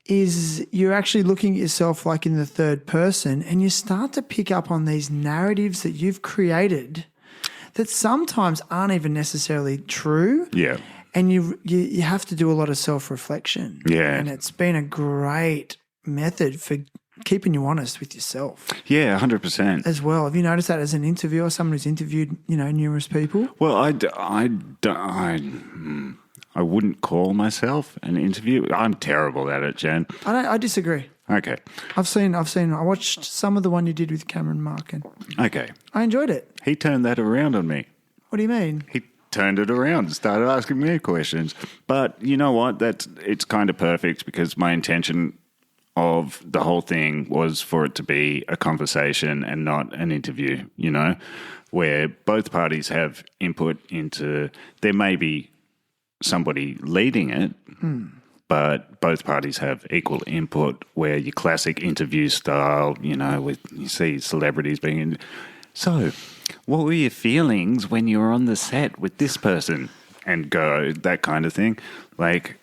is you're actually looking at yourself like in the third person, and you start to pick up on these narratives that you've created that sometimes aren't even necessarily true.
Yeah.
And you have to do a lot of self-reflection.
Yeah.
And it's been a great method for keeping you honest with yourself.
Yeah, 100%.
As well. Have you noticed that as an interviewer, someone who's interviewed, numerous people?
Well, I wouldn't call myself an interviewer. I'm terrible at it, Jan.
I disagree.
Okay.
I watched some of the one you did with Cameron Markin.
Okay.
I enjoyed it.
He turned that around on me.
What do you mean?
He turned it around and started asking me questions. But you know what? It's kind of perfect because my intention of the whole thing was for it to be a conversation and not an interview, where both parties have input into, there may be somebody leading it, but both parties have equal input, where your classic interview style, with you see celebrities being in. So, what were your feelings when you were on the set with this person? And go, that kind of thing. Like,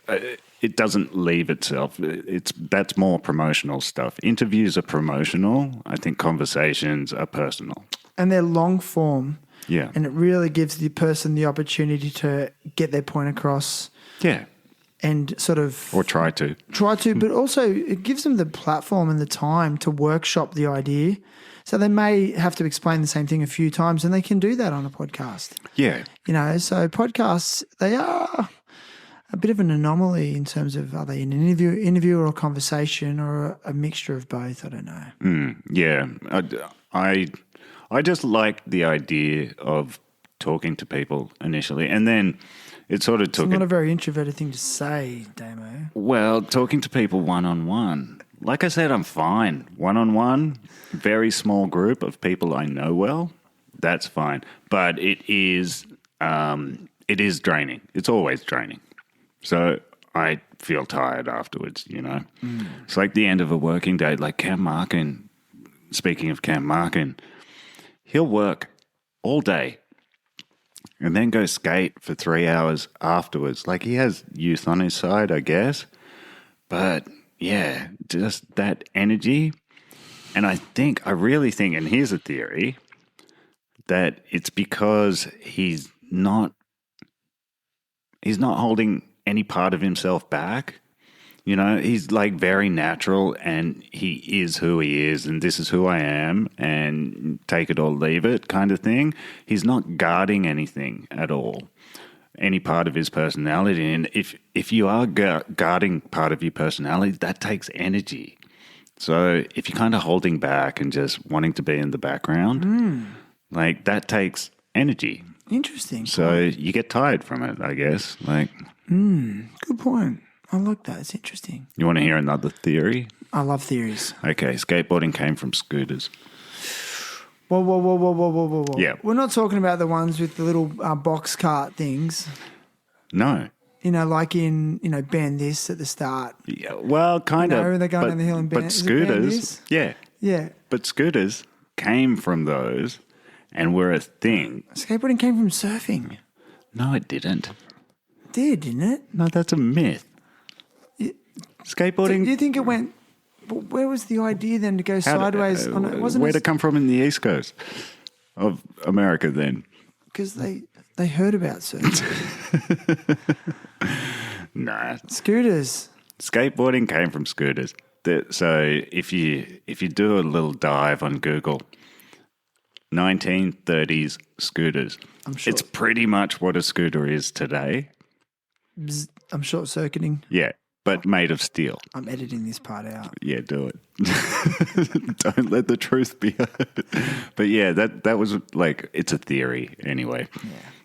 it doesn't leave itself. That's more promotional stuff. Interviews are promotional. I think conversations are personal.
And they're long form.
Yeah.
And it really gives the person the opportunity to get their point across.
Yeah.
And sort of...
Or try to.
But also it gives them the platform and the time to workshop the idea. So they may have to explain the same thing a few times, and they can do that on a podcast.
Yeah.
So podcasts, they are a bit of an anomaly in terms of, are they an interview or a conversation or a mixture of both? I don't know.
Yeah. I just like the idea of talking to people initially, and then it sort of took...
It's not a very introverted thing to say, Damo.
Well, talking to people one-on-one. Like I said, I'm fine. One-on-one, very small group of people I know well, that's fine. But it is draining. It's always draining. So I feel tired afterwards, you know. It's like the end of a working day. Like Cam Markin, speaking of Cam Markin, he'll work all day and then go skate for 3 hours afterwards. Like he has youth on his side, I guess. But yeah, just that energy. And I really think, and here's a theory, that it's because he's not holding any part of himself back. You know, he's like very natural and he is who he is and this is who I am and take it or leave it kind of thing. He's not guarding anything at all, any part of his personality. And if you are guarding part of your personality, that takes energy. So if you're kind of holding back and just wanting to be in the background, like that takes energy.
Interesting.
So you get tired from it, I guess. Like,
Good point. I like that. It's interesting.
you want to hear another theory?
I love theories.
Okay, skateboarding came from scooters.
Whoa.
Yeah.
We're not talking about the ones with the little box cart things.
No.
You know, like in, Band This at the start.
Yeah, well, kind
You
of.
know, when they're going
but,
down the hill and
but
Band- is it Band
scooters,
This?
yeah.
Yeah.
But scooters came from those and were a thing.
Skateboarding came from surfing.
No, it didn't.
It did, didn't it?
No, that's a myth. Skateboarding.
Do you think it went... But where was the idea then to go sideways? On it? Wasn't
Where'd
it
it come from in the East Coast of America then?
because they heard about surfing?
Nah.
Scooters.
Skateboarding came from scooters. So if you do a little dive on Google, 1930s scooters.
I'm sure.
It's pretty much what a scooter is today.
I'm short circuiting.
Yeah, but made of steel.
I'm editing this part out.
Yeah, do it. Don't let the truth be heard. But yeah, that was like, it's a theory anyway.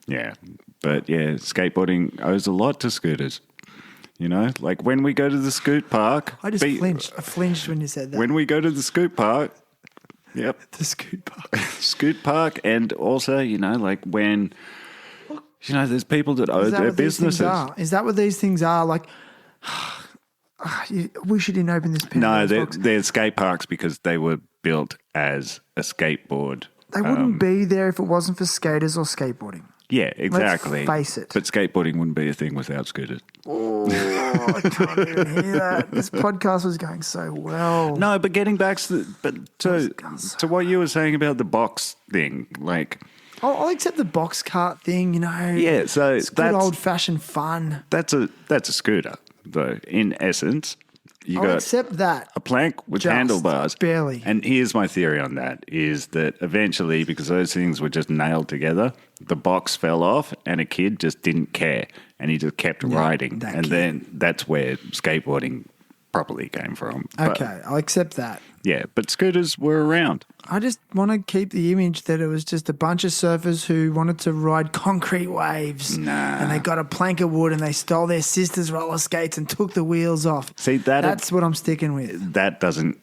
Yeah. But yeah, skateboarding owes a lot to scooters. You know, like when we go to the scoot park.
I just flinched. I flinched when you said that.
When we go to the scoot park. Yep.
The scoot park.
Scoot park. And also, you know, like when, you know, there's people that owe their businesses.
Is that what these things are? Like, wish you didn't open this pen.
No, they're skate parks because they were built as a skateboard.
They wouldn't be there if it wasn't for skaters or skateboarding.
Yeah, exactly.
Let's face it.
But skateboarding wouldn't be a thing without scooters.
Oh, I can't even hear that. This podcast was going so well.
No, but getting back to what you were saying about the box thing, like,
I'll accept the box cart thing, you know.
yeah, so
it's good old-fashioned fun.
That's a scooter, though. In essence, you
I'll
got
accept that.
a plank with
Just
handlebars.
barely.
And here's my theory on that, is that eventually, because those things were just nailed together, the box fell off and a kid just didn't care and he just kept riding. And then that's where skateboarding properly came from.
Okay, I'll accept that.
Yeah, but scooters were around.
I just want to keep the image that it was just a bunch of surfers who wanted to ride concrete waves.
Nah.
And they got a plank of wood and they stole their sister's roller skates and took the wheels off.
See,
that's what I'm sticking with.
That doesn't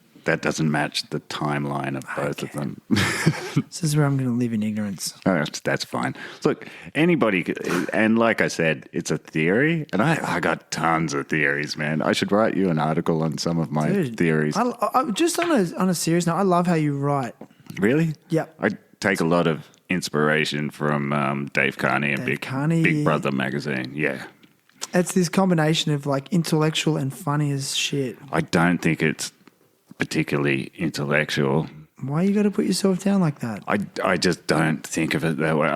match the timeline of both of them.
This is where I'm going to live in ignorance.
Oh, that's fine. Look, anybody, and like I said, it's a theory, and I got tons of theories, man. I should write you an article on some of my theories.
I, just on a serious note, I love how you write.
Really?
Yep.
I take a lot of inspiration from Dave Carney and Big Brother magazine. Yeah.
It's this combination of like intellectual and funny as shit.
I don't think it's particularly intellectual.
Why you got to put yourself down like that?
I just don't think of it that way.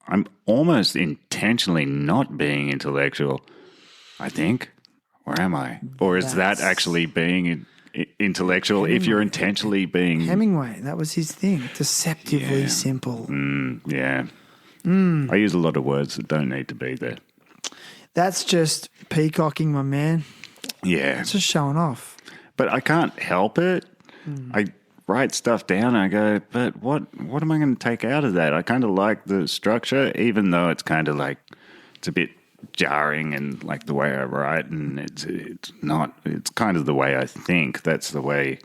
I'm almost intentionally not being intellectual, I think. Or am I? Or is that actually being intellectual if you're intentionally being...
Hemingway, that was his thing. Deceptively simple.
Yeah. I use a lot of words that don't need to be there.
That's just peacocking, my man.
Yeah.
It's just showing off.
But I can't help it. I write stuff down and I go, but what am I going to take out of that? I kind of like the structure, even though it's kind of like, it's a bit jarring and like the way I write, and it's kind of the way I think. That's the way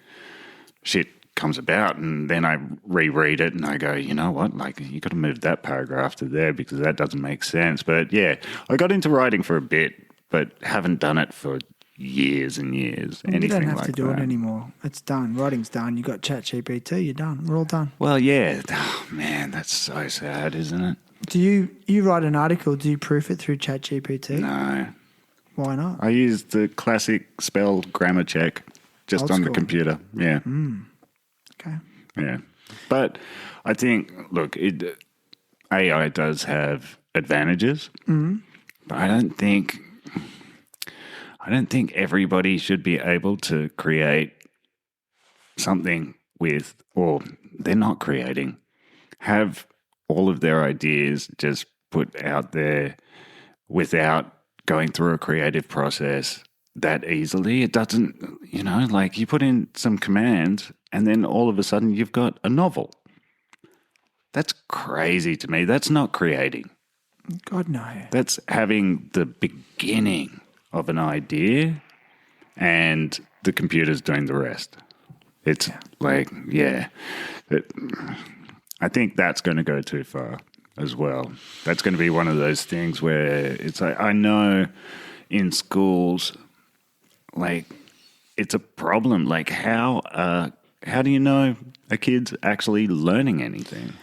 shit comes about, and then I reread it and I go, you know what, like you got to move that paragraph to there because that doesn't make sense. But yeah, I got into writing for a bit, but haven't done it for years and years.
You don't have
like
to do
that.
it anymore. It's done. Writing's done. You got ChatGPT. You're done. We're all done.
Well, yeah. Oh, man, that's so sad, isn't it?
Do you write an article? Do you proof it through ChatGPT?
No.
Why not?
I use the classic spell grammar check just
Old
on the
school.
computer. Yeah.
Okay.
Yeah. But I think, look, AI does have advantages, but I don't think everybody should be able to create something with, or they're not creating, have all of their ideas just put out there without going through a creative process that easily. It doesn't, like you put in some commands and then all of a sudden you've got a novel. That's crazy to me. That's not creating.
God, no.
That's having the beginning of an idea and the computer's doing the rest. It's I think that's going to go too far as well. That's going to be one of those things where it's like, I know in schools, like, it's a problem. Like, how do you know a kid's actually learning anything?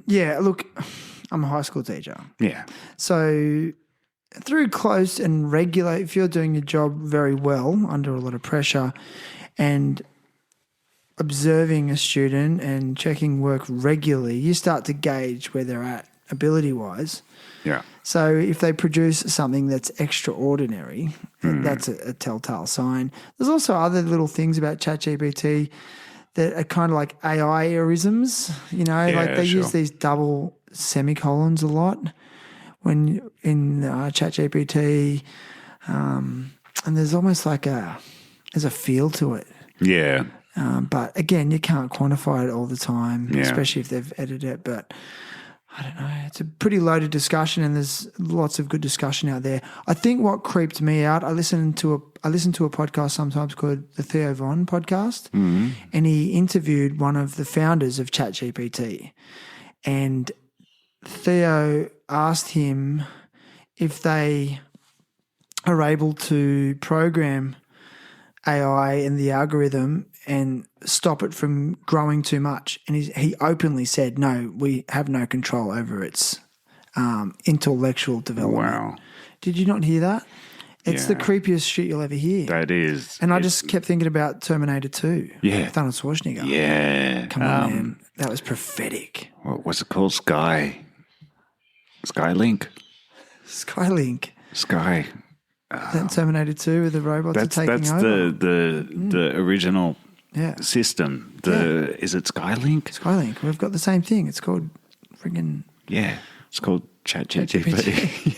Yeah, look, I'm a high school teacher.
Yeah.
So through close and regular, if you're doing your job very well under a lot of pressure and observing a student and checking work regularly, you start to gauge where they're at ability-wise.
Yeah.
So if they produce something that's extraordinary, that's a telltale sign. There's also other little things about ChatGPT that are kind of like AI-isms, like they use these double semicolons a lot when in ChatGPT, and there's almost like there's a feel to it.
Yeah.
But again, you can't quantify it all the time,
Yeah.
especially if they've edited it. But I don't know. It's a pretty loaded discussion, and there's lots of good discussion out there. I think what creeped me out, I listen to a podcast sometimes called the Theo Von podcast, and he interviewed one of the founders of ChatGPT, and Theo asked him if they are able to program AI and the algorithm and stop it from growing too much. And he openly said, no, we have no control over its intellectual development.
Wow.
Did you not hear that? It's the
Yeah.
creepiest shit you'll ever hear.
That is.
And I just kept thinking about Terminator 2.
Yeah.
Arnold Schwarzenegger.
Yeah.
Come on, man. That was prophetic.
What's it called? Skylink?
Skylink.
Sky.
That Terminator 2 with the robots are taking
That's
over.
the original
Yeah.
system. Is it Skylink?
Skylink. We've got the same thing. It's called friggin'
Yeah, it's called ChatGPT.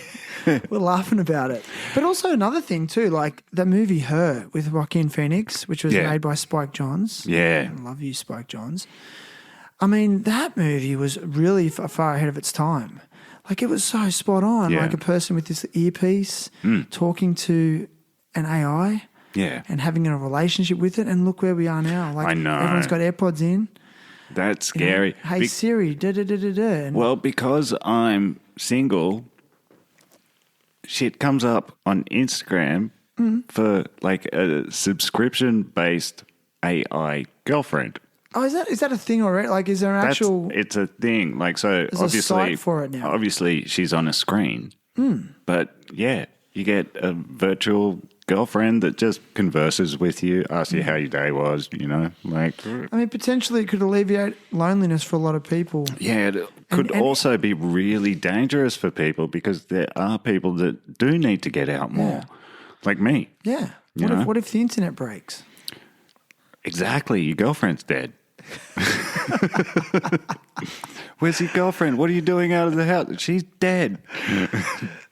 We're laughing about it. But also another thing too, like the movie Her with Joaquin Phoenix, which was made by Spike Jonze.
Yeah.
I love you, Spike Jonze. I mean, that movie was really far ahead of its time. Like it was so spot on.
Yeah.
Like a person with this earpiece talking to an AI
Yeah,
and having a relationship with it. And look where we are now. Like
I know.
everyone's got AirPods in.
that's scary.
Hey Siri, da-da-da-da-da. And
Well, because I'm single, shit comes up on Instagram for like a subscription-based AI girlfriend.
oh, is that a thing already? Like, is there an actual?
It's a thing. Like, so
There's a
obviously,
site for it now.
Obviously, she's on a screen, but yeah, you get a virtual girlfriend that just converses with you, asks you how your day was. Like,
I mean, potentially it could alleviate loneliness for a lot of people.
yeah, it could
and-
also be really dangerous for people because there are people that do need to get out more, like me.
Yeah.
You know?
What if the internet breaks?
Exactly, your girlfriend's dead. Where's your girlfriend? What are you doing out of the house? She's dead.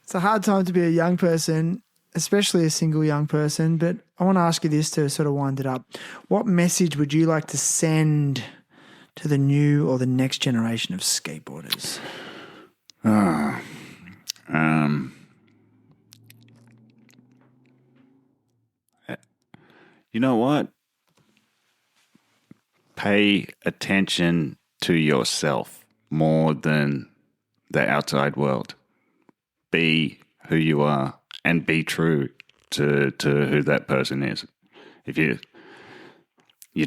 It's a hard time to be a young person, especially a single young person. But I want to ask you this to sort of wind it up. What message would you like to send to the new or the next generation of skateboarders?
You know what? pay attention to yourself more than the outside world. Be who you are and be true to who that person is. If you're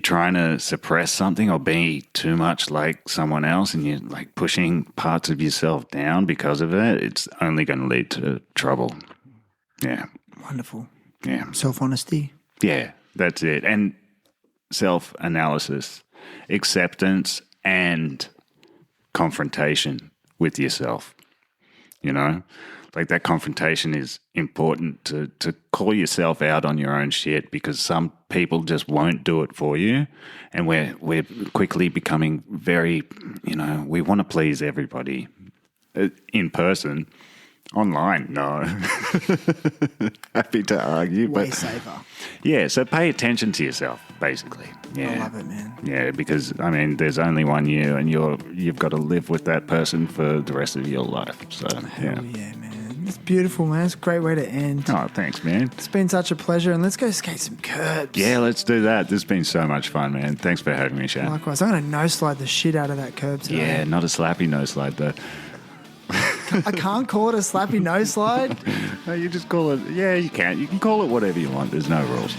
trying to suppress something or be too much like someone else and you're like pushing parts of yourself down because of it, it's only going to lead to trouble. Yeah.
Wonderful.
Yeah.
Self-honesty.
Yeah, that's it. And self-analysis, acceptance and confrontation with yourself. You know, like that confrontation is important to call yourself out on your own shit, because some people just won't do it for you. And we're quickly becoming very, we want to please everybody in person. Online, no. Happy to argue.
Way safer.
Yeah, so pay attention to yourself, basically. Yeah.
I love it, man.
Yeah, because, I mean, there's only one you, and you've got to live with that person for the rest of your life. So,
Hell yeah, man. It's beautiful, man. It's a great way to end.
Oh, thanks, man.
It's been such a pleasure, and let's go skate some curbs.
Yeah, let's do that. This has been so much fun, man. Thanks for having me, Shan.
Likewise. I'm going to no-slide the shit out of that curb today.
Yeah, not a slappy no-slide, though.
I can't call it a slappy no-slide.
No, you just call it... Yeah, you can. You can call it whatever you want. There's no rules.